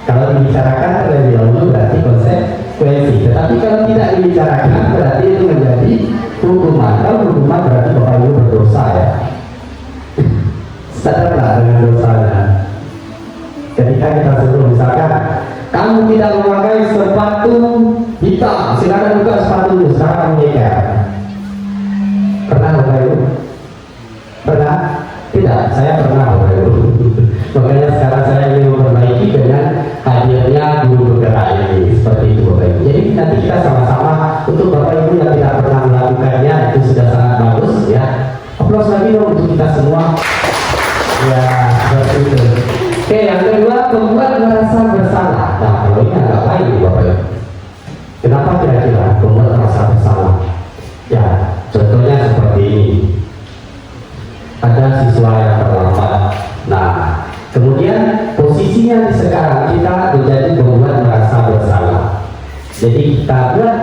S4: Kalau dibicarakan terlebih dahulu berarti konsekuensi. Tetapi kalau tidak dibicarakan berarti itu menjadi hukuman. Kalau hukuman berarti Bapak Ibu berdosa ya. Sadarlah dengan dosanya. Ketika kita suruh misalkan, kamu tidak memakai sepatu hitam, silakan buka sepatu, sekarang kamu nyeker. Pernah Bapak Ibu? Pernah? Tidak, saya pernah Bapak Ibu. Makanya sekarang saya ingin memperbaiki dengan hadirnya guru bergerak ini. Seperti itu Bapak Ibu. Jadi nanti kita sama-sama, untuk Bapak Ibu yang tidak pernah melakukannya, itu sudah sangat bagus ya. Aplaus lagi dong untuk kita semua. Ya, seperti itu. Oke, yang kedua, membuat merasa bersalah. Nah, kalau ini agak lain Bapak Ibu. Kenapa kira-kira membuat merasa bersalah? Ya, contohnya seperti begini, ada siswa yang terlambat. Nah, kemudian posisinya sekarang kita menjadi membuat merasa bersalah. Jadi kita buat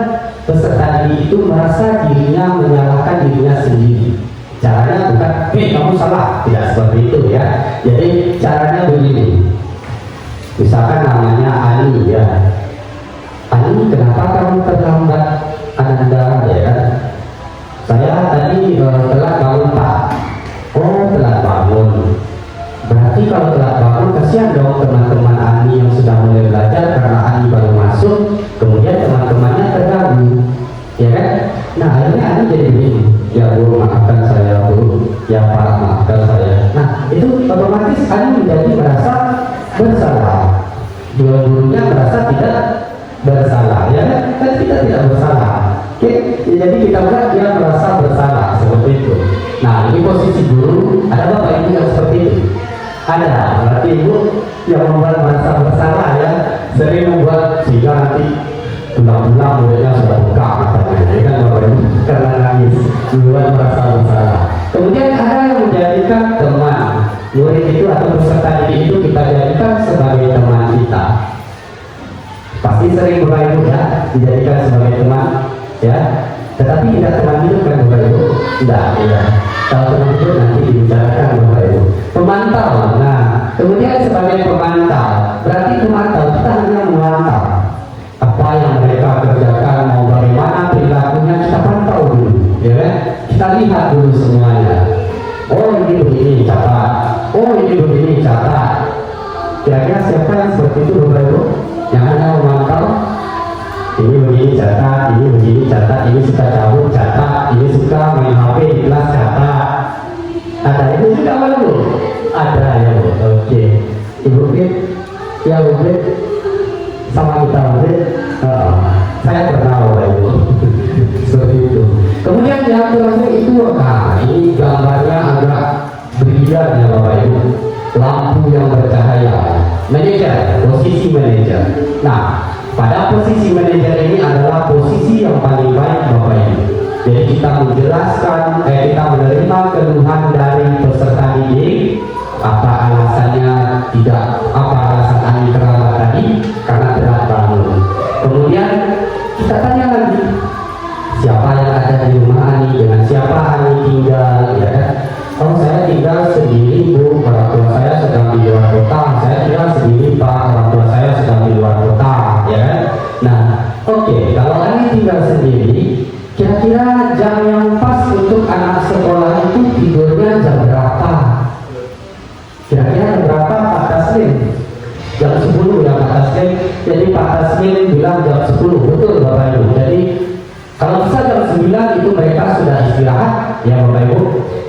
S4: peserta didik itu merasa dirinya menyalahkan dirinya sendiri. Caranya bukan, kamu salah, tidak seperti itu ya. Jadi caranya begini. Misalkan namanya Ani ya. Ani, kenapa kamu terlambat? Ananda ya kan? Saya tadi telat bangun Pak. Oh, telat bangun. Berarti kalau telat bangun kasihan dong teman-teman Ani yang sudah mulai belajar karena Ani baru masuk, kemudian teman-temannya terganggu, ya kan? Nah akhirnya Ani jadi begini, ya Bu maafkan saya Bu, ya Pak maafkan saya. Nah itu otomatis Ani menjadi merasa bersalah, dua-duanya merasa tidak bersalah, ya kan? Kan kita tidak bersalah. Oke, jadi kita buat dia merasa bersalah seperti itu. Nah ini posisi guru, ada bapak ibu yang seperti itu. Ada, berarti ibu yang membuat merasa bersalah ya, sering membuat sehingga nanti pulang-pulang muridnya sudah buka matanya, ya kan bapak ibu, karena nangis, membuat merasa bersalah. Kemudian ada yang menjadikan teman murid itu atau peserta didik itu kita jadikan sebagai teman kita. Pasti sering bapak ibu ya dijadikan sebagai teman ya, tetapi tidak teman hidup kan bapak ibu, tidak ya. Kalau teman itu nanti dibicarakan bapak ibu. Pemantau, nah kemudian sebagai pemantau, berarti pemantau kita hanya memantau apa yang mereka kerjakan, mau bagaimana perilakunya kita pantau dulu, ya kan? Kita lihat dulu semuanya. Oh ini begini catat, oh ini begini catat. Kira-kira siapa yang seperti itu bapak ibu? Yang hanya memantau. Ini begini catat, ini begini catat, ini suka cabut catat, ini suka main HP di kelas catat. Ada itu juga Bu? Ada ya Bu. Oke. Ibu Brit, ya Bu Brit, sama kita Bu Brit. Saya pernah Bapak Ibu. Seperti itu. Kemudian yang terakhir itu, nah ini gambarnya agak brilian ya Bapak Ibu. Lampu yang bercahaya. Manajer, posisi manajer. Nah, pada posisi manajer ini adalah posisi yang paling baik Bapak Ibu. Jadi kita menjelaskan, kita menerima keluhan dari peserta didik, apa alasannya tidak, apa alasan Ani terlambat tadi, karena telat bangun. Kemudian kita tanya lagi, siapa yang ada di rumah Ani, dengan siapa Ani tinggal, ya kan? Oh saya tinggal sendiri Bu, orang tua saya sedang di luar kota. Saya tinggal sendiri Pak, orang tua saya sedang di luar kota, ya kan? Nah, oke, kalau Ani tinggal sendiri, kira-kira jam yang pas untuk anak sekolah itu tidurnya jam berapa? Kira-kira jam berapa Pak Taslim? Jam 10 ya Pak Taslim. Jadi Pak Taslim bilang jam 10, betul Bapak Ibu. Jadi kalau bisa jam 9 itu mereka sudah istirahat ya Bapak Ibu.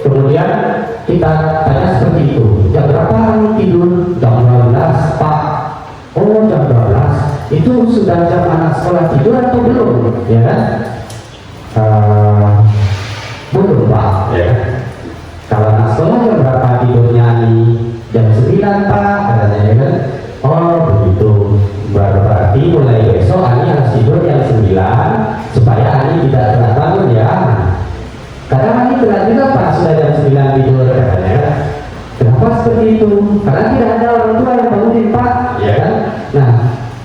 S4: Kemudian kita tanya seperti itu, jam berapa Ani tidur? Jam 12 Pak. Oh jam 12, itu sudah jam anak sekolah tidur atau belum? Ya kan? Belum Pak ya. Kalau anak sekolah jam berapa tidurnya Ani? Jam 9 Pak katanya ya kan. Oh begitu, berarti mulai besok Ani harus tidur jam 9 supaya Ani tidak telat bangun ya. Kadang Ani telat juga Pak, sudah jam 9 tidur katanya. Kenapa seperti itu? Karena tidak ada orang tua yang bangunin Pak ya kan. Nah,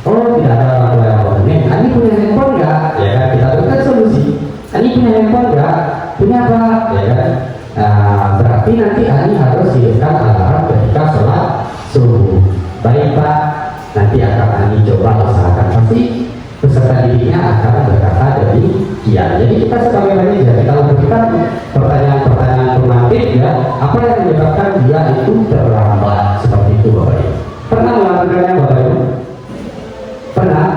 S4: oh tidak ada orang tua yang bangunin. Ani punya handphone nggak? Ya kan, kita berikan solusi. Ani punya handphone nggak? Punya Pak, ya kan? Nah, berarti nanti Ani harus hidupkan alarm ketika sholat subuh. Baik Pak, nanti akan Ani coba usahakan, pasti peserta didiknya akan berkata demikian. Jadi kita sebagai manajer, kita memberikan pertanyaan-pertanyaan formatif ya, apa yang menyebabkan dia itu terlambat seperti itu Bapak Ibu. Pernah melakukannya Bapak Ibu? Pernah?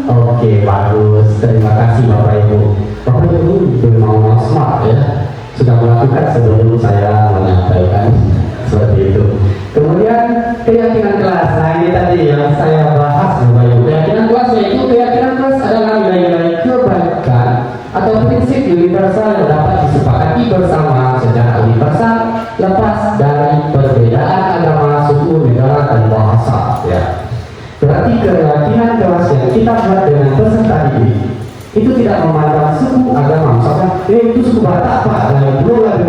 S4: Oke, bagus. Terima kasih Bapak Ibu. Bapak Ibu memang smart ya, sudah melakukan sebelum saya menyampaikan seperti itu. Kemudian keyakinan kelas. Nah ini tadi yang saya bahas Bapak Ibu. Keyakinan kelas yaitu keyakinan kelas adalah nilai-nilai kebaikan atau prinsip universal yang dapat disepakati bersama secara universal lepas dari perbedaan agama, suku, negara, dan bahasa ya. Berarti keyakinan kelas yang kita buat dengan peserta didik itu tidak memandang suku, agama. Misalnya, itu suku Batak Pak, lain dulu lagi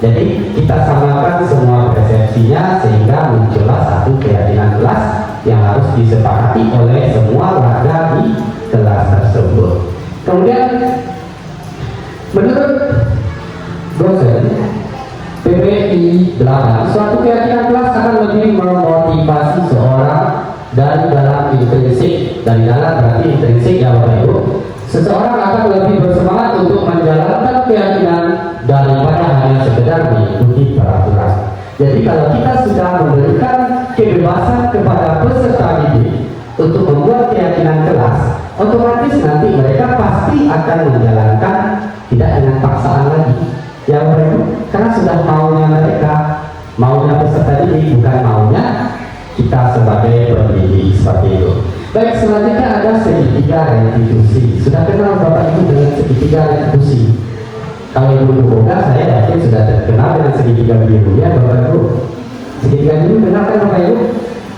S4: Jadi kita samakan semua persepsinya sehingga muncullah satu keyakinan kelas yang harus disepakati oleh semua warga di kelas tersebut. Kemudian menurut dosen PPI 8, suatu keyakinan kelas akan lebih memotivasi seorang dari dalam intrinsik. Dari dalam berarti intrinsik ya Bapak Ibu. Seseorang akan lebih bersemangat untuk menjalankan keyakinan daripada hanya sekedar mengikuti peraturan. Jadi kalau kita sudah memberikan kebebasan kepada peserta didik untuk membuat keyakinan kelas, otomatis nanti mereka pasti akan menjalankan tidak dengan paksaan lagi. Ya Bapak Ibu, karena sudah maunya mereka, maunya peserta didik, bukan maunya kita sebagai pendidik seperti itu. Baik, selanjutnya ada segitiga restitusi. Sudah kenal Bapak Ibu dengan segitiga restitusi? Kalau Ibu Boga, saya yakin sudah terkenal dengan segitiga biru ya Bapak Ibu. Segitiga biru kenal kan Bapak Ibu?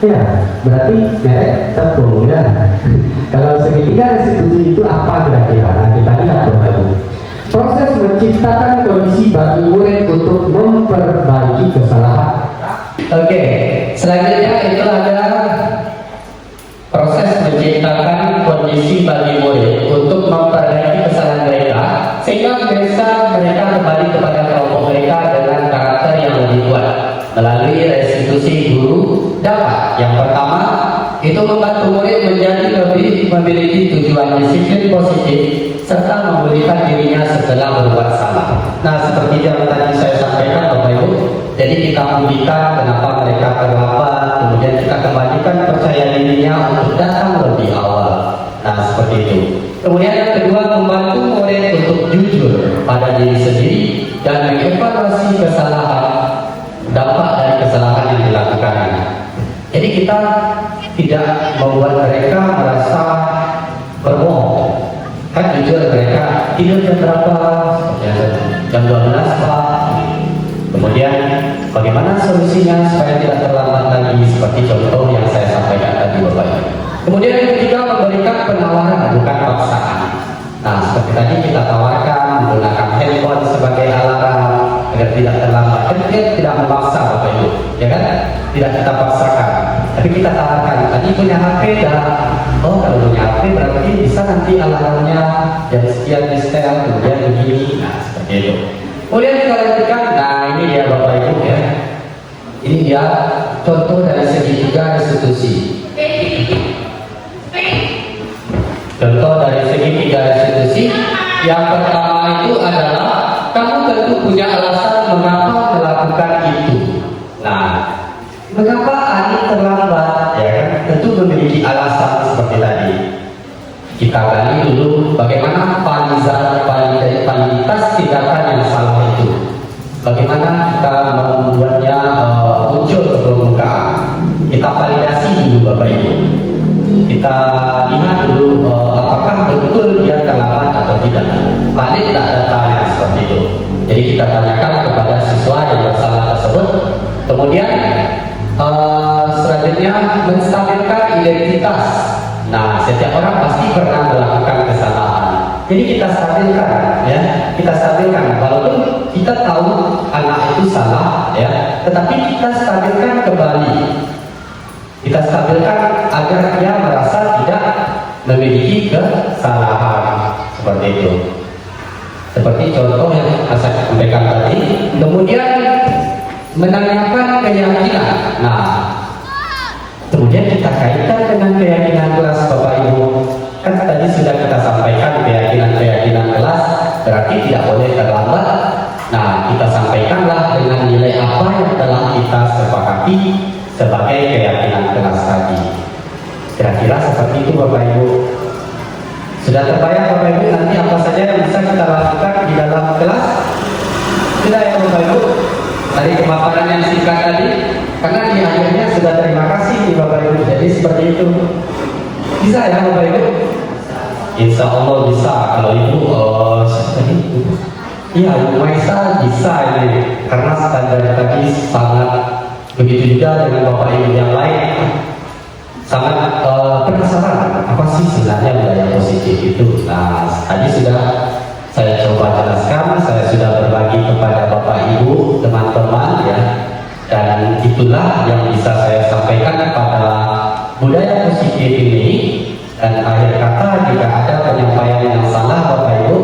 S4: Ya, berarti merek tepung ya. Kalau segitiga restitusi itu apa kira-kira? Nah, kita lihat Bapak Ibu. Proses menciptakan kondisi bagi murid untuk memperbaiki kesalahan. Oke, selanjutnya itu ada proses menciptakan kondisi bagi murid untuk memperbaiki kesalahan mereka sehingga mereka kembali kepada kelompok mereka dengan karakter yang lebih kuat melalui restitusi guru dapat. Yang pertama itu membantu murid menjadi lebih memiliki tujuan disiplin positif serta memulihkan dirinya setelah berbuat salah. Nah, seperti yang tadi saya sampaikan Bapak Ibu, jadi kita pulihkan kenapa mereka terlambat, kemudian kita kembalikan percaya dirinya untuk datang lebih awal. Nah, seperti itu. Kemudian yang kedua, membantu murid untuk jujur pada diri sendiri dan mengevaluasi kesalahan, dampak dari kesalahan yang dilakukannya. Jadi kita tidak membuat mereka merasa berbohong. Kan jujur mereka tidur jam berapa? Jam 12 Pak. Kemudian bagaimana solusinya supaya tidak terlambat lagi, seperti contoh yang saya sampaikan tadi Bapak Ibu. Kemudian yang ketiga, memberikan penawaran bukan paksaan. Nah, seperti tadi kita tawarkan menggunakan handphone sebagai alarm agar tidak terlambat. Kita tidak memaksa Bapak Ibu, ya kan? Tidak kita paksakan, tapi kita tawarkan. Tadi punya HP dah. Oh, kalau punya HP berarti bisa nanti alarmnya jam sekian di setel, kemudian begini. Nah, seperti itu. Kemudian kita lanjutkan. Nah, ini dia Bapak Ibu ya. Ini dia contoh dari segitiga restitusi. Contoh dari segitiga restitusi. Yang pertama itu adalah kamu tentu punya alasan mengapa melakukan itu. Nah, mengapa Ani terlambat? Ya kan? Tentu memiliki alasan seperti tadi. Kita gali dulu bagaimana validitas tindakan yang salah itu. Bagaimana kita membuatnya muncul ke permukaan. Kita validasi dulu Bapak Ibu. Kita lihat dulu apakah betul dia terlambat atau tidak. Valid tidak datanya seperti itu. Jadi kita tanyakan kepada siswa yang bersalah tersebut. Kemudian selanjutnya menstabilkan identitas. Nah, setiap orang pasti pernah melakukan kesalahan. Jadi kita stabilkan, ya, kita stabilkan. Walaupun kita tahu anak itu salah, ya, tetapi kita stabilkan kembali. Kita stabilkan agar dia merasa tidak memiliki kesalahan seperti itu. Seperti contoh yang saya sampaikan tadi. Kemudian menanyakan keyakinan. Nah, kemudian kita kaitkan dengan keyakinan kelas Bapak Ibu. Kan tadi sudah kita sampaikan keyakinan kelas berarti tidak boleh terlambat. Nah, kita sampaikanlah dengan nilai apa yang telah kita sepakati sebagai keyakinan kelas tadi. Kira-kira seperti itu Bapak Ibu. Sudah terbayang Bapak Ibu nanti apa saja yang bisa kita lakukan di dalam kelas? Sudah ya Bapak Ibu? Dari pemaparan yang singkat tadi, karena di akhirnya sudah terima kasih nih Bapak Ibu. Jadi seperti itu. Bisa ya Bapak Ibu? Insya Allah bisa. Kalau Ibu iya Ibu Maisa bisa ini. Karena standar tadi sangat, begitu juga dengan Bapak Ibu yang lain, sangat penasaran apa sih sebenarnya budaya positif itu. Nah, tadi sudah Saya coba jelaskan, saya sudah berbagi kepada Bapak Ibu, teman-teman ya. Dan itulah yang bisa saya sampaikan kepada budaya positif ini. Dan akhir kata, jika ada penyampaian yang salah Bapak Ibu,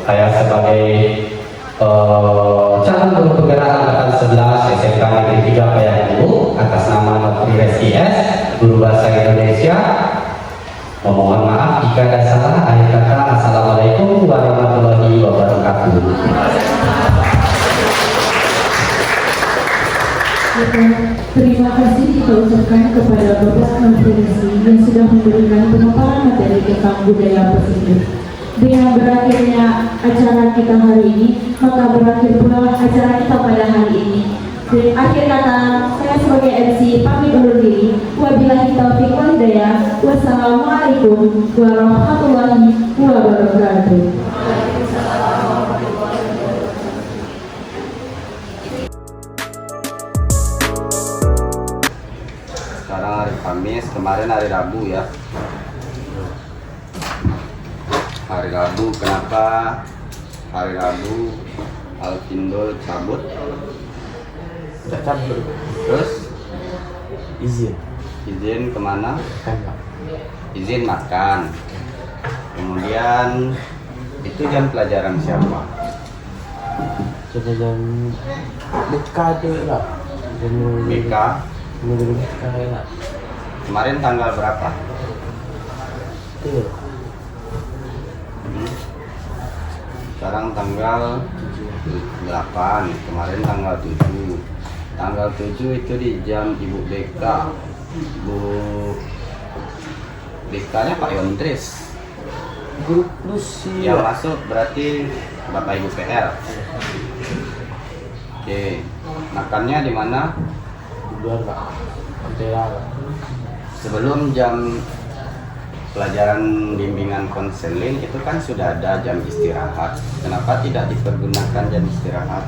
S4: saya sebagai calon guru penggerak angkatan 11 SMK Negeri 3 Payakumbuh atas nama Notri SIS, Guru Bahasa Indonesia, mohon maaf jika ada salah. Akhir kata, Assalamualaikum warahmatullahi wabarakatuh.
S1: Terima kasih kita ucapkan kepada Bapak Konferensi yang sudah memberikan pemaparan materi tentang budaya positif. Dengan berakhirnya acara kita hari ini, maka berakhir pula acara kita pada hari ini. Dan akhir kata, saya sebagai MC pamit undur diri. Wabillahi taufiq wal hidayah. Wassalamualaikum warahmatullahi wabarakatuh.
S4: Sekarang hari Kamis, kemarin hari Rabu ya. Hari Rabu, kenapa hari Rabu Alkindo cabut? Terus izin kemana? Izin makan. Kemudian itu jam pelajaran siapa?
S5: Jam BK tu lah.
S4: BK. Kemarin tanggal berapa? Sekarang tanggal 8, kemarin tanggal 7. Tanggal 7 itu di jam Ibu BK. Bu BK-nya Pak Yontris.
S5: Guru plus
S4: Yang masuk berarti Bapak Ibu PR. Oke, makannya di mana?
S5: luar Pak. Antara
S4: Sebelum jam pelajaran bimbingan konseling itu kan sudah ada jam istirahat. Kenapa tidak dipergunakan jam istirahat?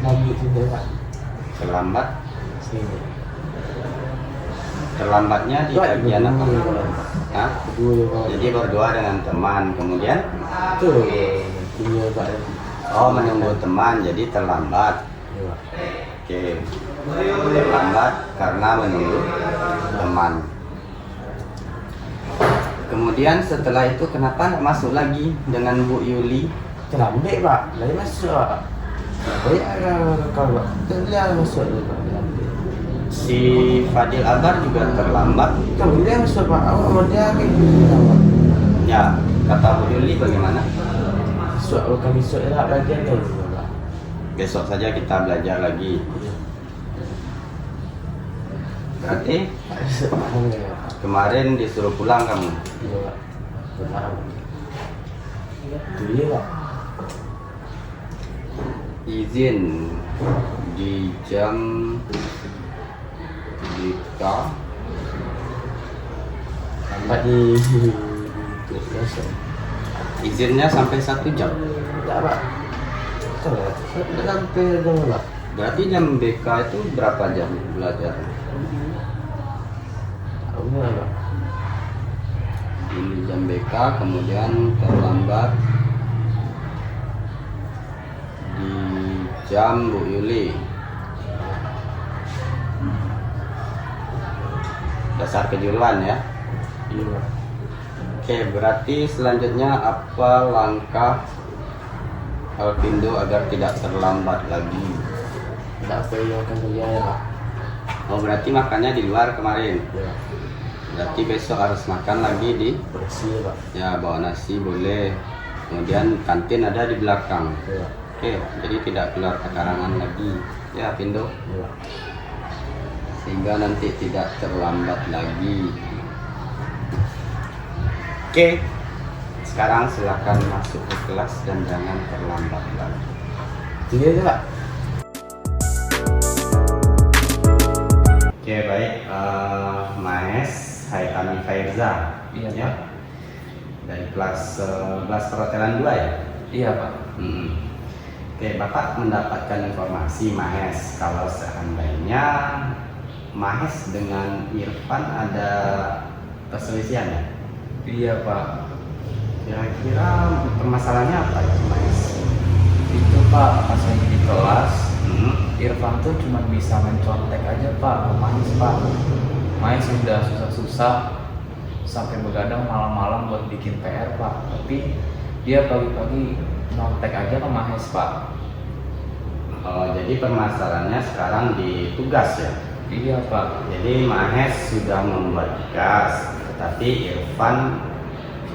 S5: lagi tidak Pak.
S4: Terlambat?
S5: Sini.
S4: Terlambatnya di bagian apa? Hah?
S5: Kedua ya Pak.
S4: Jadi berdoa dengan teman, kemudian
S5: Itu punya Pak.
S4: menunggu teman, jadi terlambat.
S5: Ya Pak.
S4: Oke, terlambat karena menunggu teman. Kemudian setelah itu kenapa nggak masuk lagi dengan Bu Yuli?
S5: Terlambat Pak. Lagi masuk Pak. Banyak kakak Pak. Terlambat masuk tu Pak.
S4: Si Fadil Abar juga terlambat.
S5: Kamu dia masuk Pak. Awak dia kayak gitu Pak.
S4: Ya, kata Bu Yuli bagaimana?
S5: Masuk kami masuk lah bagian tu Pak.
S4: Besok saja kita belajar lagi. Berarti kemarin disuruh pulang kamu.
S5: Iya Pak. Benar. Itu dia Pak.
S4: Izin di jam BK
S5: Sampai di biasa.
S4: izinnya sampai 1 jam.
S5: Tak Pak. Tak lah. Tak sampai jam Pak.
S4: Berarti jam BK itu berapa jam belajar?
S5: Tahu lah Pak.
S4: Ini jam BK, kemudian terlambat di jam Bu Yuli. Dasar kejuruan ya.
S5: Iya Pak.
S4: Oke, berarti selanjutnya apa langkah Alkindo agar tidak terlambat lagi?
S5: Tak apa yang akan kerja ya Pak.
S4: Oh, berarti makannya di luar kemarin.
S5: Ya.
S4: Berarti besok harus makan lagi di
S5: Bersih ya Pak.
S4: ya, bawa nasi boleh. Kemudian kantin ada di belakang.
S5: Ya.
S4: Oke, jadi tidak keluar kekarangan lagi. Ya, Pindo.
S5: Ya.
S4: Sehingga nanti tidak terlambat lagi. Oke. Sekarang silakan masuk ke kelas dan jangan terlambat lagi.
S5: Itu dia Pak.
S4: Oke, baik. Maes Haitami Fairza.
S5: Iya,
S4: ya.
S5: Pak.
S4: Dari kelas 11 perhotelan 2 ya?
S5: Iya Pak.
S4: Oke, Bapak mendapatkan informasi Mahes kalau seandainya Mahes dengan Irfan ada perselisihan ya?
S5: Iya Pak. Kira-kira permasalahannya apa ya, Mas?
S6: Itu Pak, pas lagi di kelas,
S5: Hmm?
S6: Irfan tuh cuma bisa mencontek aja Pak, ke Mais Pak. Mais sudah susah-susah sampai begadang malam-malam buat bikin PR Pak. Tapi dia pagi-pagi nyontek aja ke Mahes Pak.
S5: Oh, jadi permasalahannya sekarang di tugas ya?
S6: Iya Pak.
S5: Jadi Mahes sudah membuat tugas, tetapi Irfan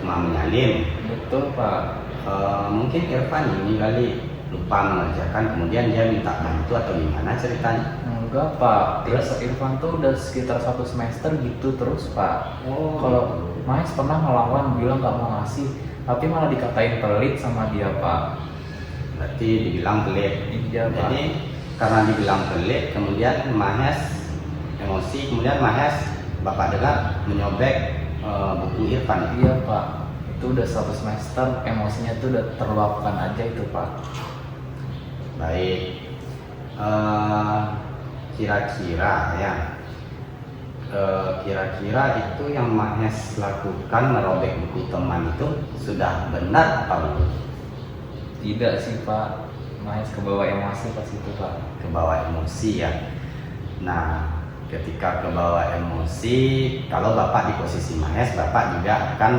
S5: cuma menyalin.
S6: Betul Pak.
S5: Mungkin Irfan ini kali lupa mengerjakan, kemudian dia minta bantu atau gimana ceritanya?
S6: Enggak Pak, Irfan tuh udah sekitar 1 semester gitu terus Pak.
S5: Oh,
S6: Kalau Mahes pernah ngelawan bilang gak mau ngasih, tapi malah dikatain pelit sama dia Pak.
S5: berarti dibilang pelit.
S6: Iya Pak.
S5: Jadi karena dibilang pelit, kemudian Mahes emosi, kemudian Mahes bapak dengar menyobek buku Irfan.
S6: Iya Pak, itu udah 1 semester, emosinya tuh udah terluapkan aja itu Pak.
S5: Baik. Kira-kira ya, kira-kira itu yang Mahes lakukan merobek buku teman itu sudah benar apa belum?
S6: Tidak sih Pak, Mahes kebawa emosi pas itu Pak.
S5: Kebawa emosi ya. Nah, ketika kebawa emosi, kalau bapak di posisi Mahes, bapak juga akan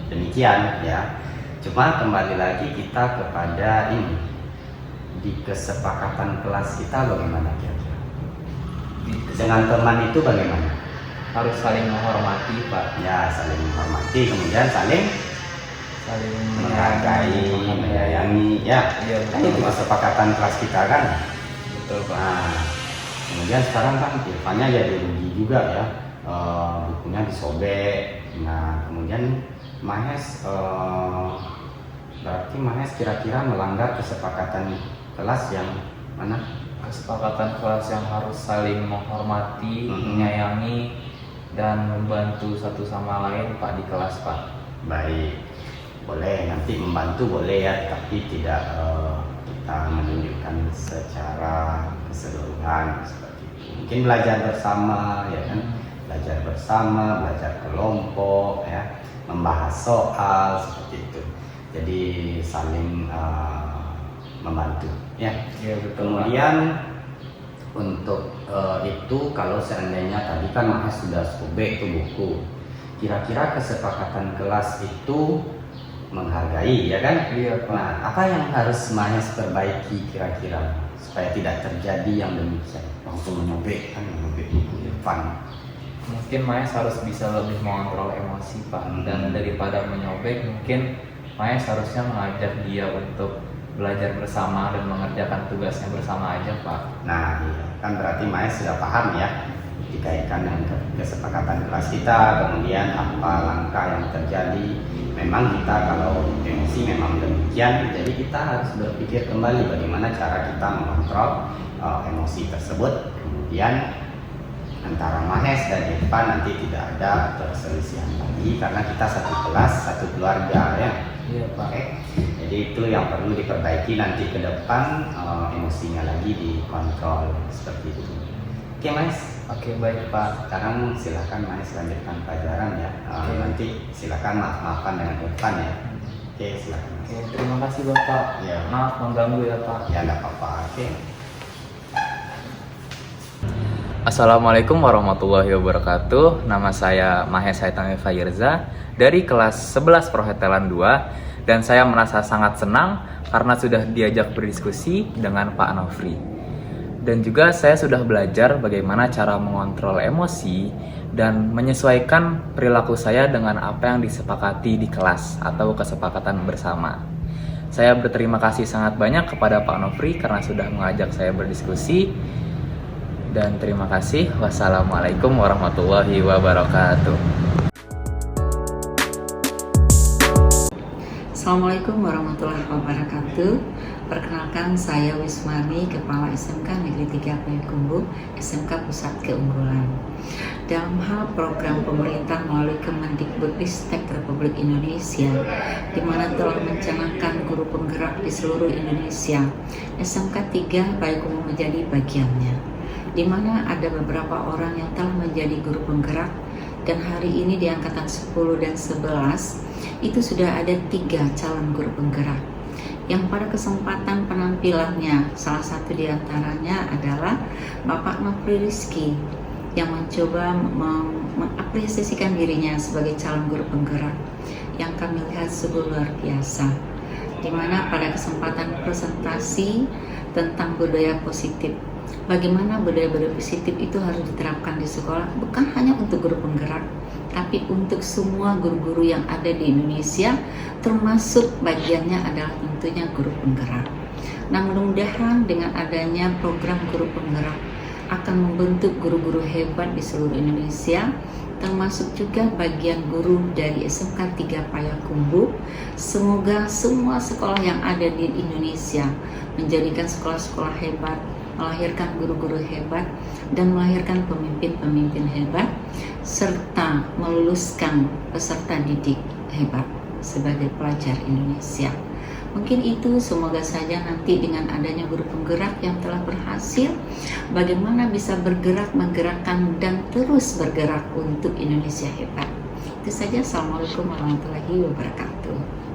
S5: demikian ya. Cuma kembali lagi kita kepada ini, di kesepakatan kelas kita bagaimana kira-kira? Dengan teman itu bagaimana?
S6: Harus saling menghormati Pak,
S5: Ya, saling menghormati, kemudian saling
S6: saling
S5: menghargai, menyayangi ya.
S6: Iya
S5: Kan itu
S6: betul Pak.
S5: kesepakatan kelas kita kan.
S6: Betul Pak.
S5: Nah, kemudian sekarang kan Irfannya jadi rugi juga ya. Bukunya disobek. Nah, kemudian Mahes berarti Mahes kira-kira melanggar kesepakatan kelas yang mana?
S6: Kesepakatan kelas yang harus saling menghormati, menyayangi, dan membantu satu sama lain Pak di kelas Pak.
S5: Baik, boleh nanti membantu boleh ya, tapi tidak kita menunjukkan secara keseluruhan seperti itu. Mungkin belajar bersama ya kan, belajar bersama, belajar kelompok ya, membahas soal seperti itu. Jadi saling membantu ya.
S6: Iya betul Pak.
S5: Kemudian untuk itu kalau seandainya tadi kan Mahes sudah sobek tuh buku, kira-kira kesepakatan kelas itu menghargai ya kan?
S6: Iya Pak.
S5: Nah, apa yang harus Mahes perbaiki kira-kira supaya tidak terjadi yang demikian langsung menyobek kan, menyobek buku Irfan?
S6: Mungkin Mahes harus bisa lebih mengontrol emosi Pak, dan daripada menyobek mungkin Mahes harusnya mengajak dia untuk belajar bersama dan mengerjakan tugasnya bersama aja Pak.
S5: Nah, iya. Kan berarti Mahes sudah paham ya dikaitkan dengan kesepakatan kelas kita, kemudian apa langkah yang terjadi. Memang kita kalau emosi memang demikian, jadi kita harus berpikir kembali bagaimana cara kita mengontrol emosi tersebut. Kemudian antara Mahes dan Irfan nanti tidak ada perselisihan lagi karena kita satu kelas, satu keluarga ya.
S6: Iya Pak.
S5: Oke, jadi itu yang perlu diperbaiki nanti ke depan, emosinya lagi dikontrol seperti itu. Oke Mas,
S6: Oke baik Pak.
S5: sekarang silakan Mas lanjutkan pelajaran ya. Nanti silakan maaf-maafan dengan Irfan ya. Oke, silakan Mas.
S6: Oke, terima kasih Bapak.
S5: Ya.
S6: Maaf mengganggu ya Pak.
S5: Ya nggak apa-apa. Oke.
S6: Assalamualaikum warahmatullahi wabarakatuh. Nama saya Mahes Haitami Fayirza dari kelas 11 Perhotelan 2, dan saya merasa sangat senang karena sudah diajak berdiskusi dengan Pak Nofri. Dan juga saya sudah belajar bagaimana cara mengontrol emosi dan menyesuaikan perilaku saya dengan apa yang disepakati di kelas atau kesepakatan bersama. Saya berterima kasih sangat banyak kepada Pak Nofri karena sudah mengajak saya berdiskusi. Dan terima kasih. Wassalamualaikum warahmatullahi wabarakatuh.
S2: Assalamualaikum warahmatullahi wabarakatuh. Perkenalkan, saya Wismani, Kepala SMK Negeri 3 Payakumbuh, SMK Pusat Keunggulan. Dalam hal program pemerintah melalui Kemendikbudristek Republik Indonesia, di mana telah mencanangkan guru penggerak di seluruh Indonesia, SMK 3 Payakumbuh menjadi bagiannya, di mana ada beberapa orang yang telah menjadi guru penggerak Dan hari ini di angkatan 10 dan 11 itu sudah ada 3 calon guru penggerak yang pada kesempatan penampilannya salah satu diantaranya adalah Bapak Nofri Rizky yang mencoba mengapresiasikan dirinya sebagai calon guru penggerak yang kami lihat sungguh luar biasa, di mana pada kesempatan presentasi tentang budaya positif, bagaimana budaya-budaya positif itu harus diterapkan di sekolah, bukan hanya untuk guru penggerak tapi untuk semua guru-guru yang ada di Indonesia, termasuk bagiannya adalah tentunya guru penggerak. Nah, mudah-mudahan dengan adanya program guru penggerak akan membentuk guru-guru hebat di seluruh Indonesia, termasuk juga bagian guru dari SMK 3 Payakumbuh. Semoga semua sekolah yang ada di Indonesia menjadikan sekolah-sekolah hebat, melahirkan guru-guru hebat, dan melahirkan pemimpin-pemimpin hebat, serta meluluskan peserta didik hebat sebagai pelajar Indonesia. Mungkin itu, semoga saja nanti dengan adanya guru penggerak yang telah berhasil, bagaimana bisa bergerak, menggerakkan, dan terus bergerak untuk Indonesia hebat. Itu saja. Assalamualaikum warahmatullahi wabarakatuh.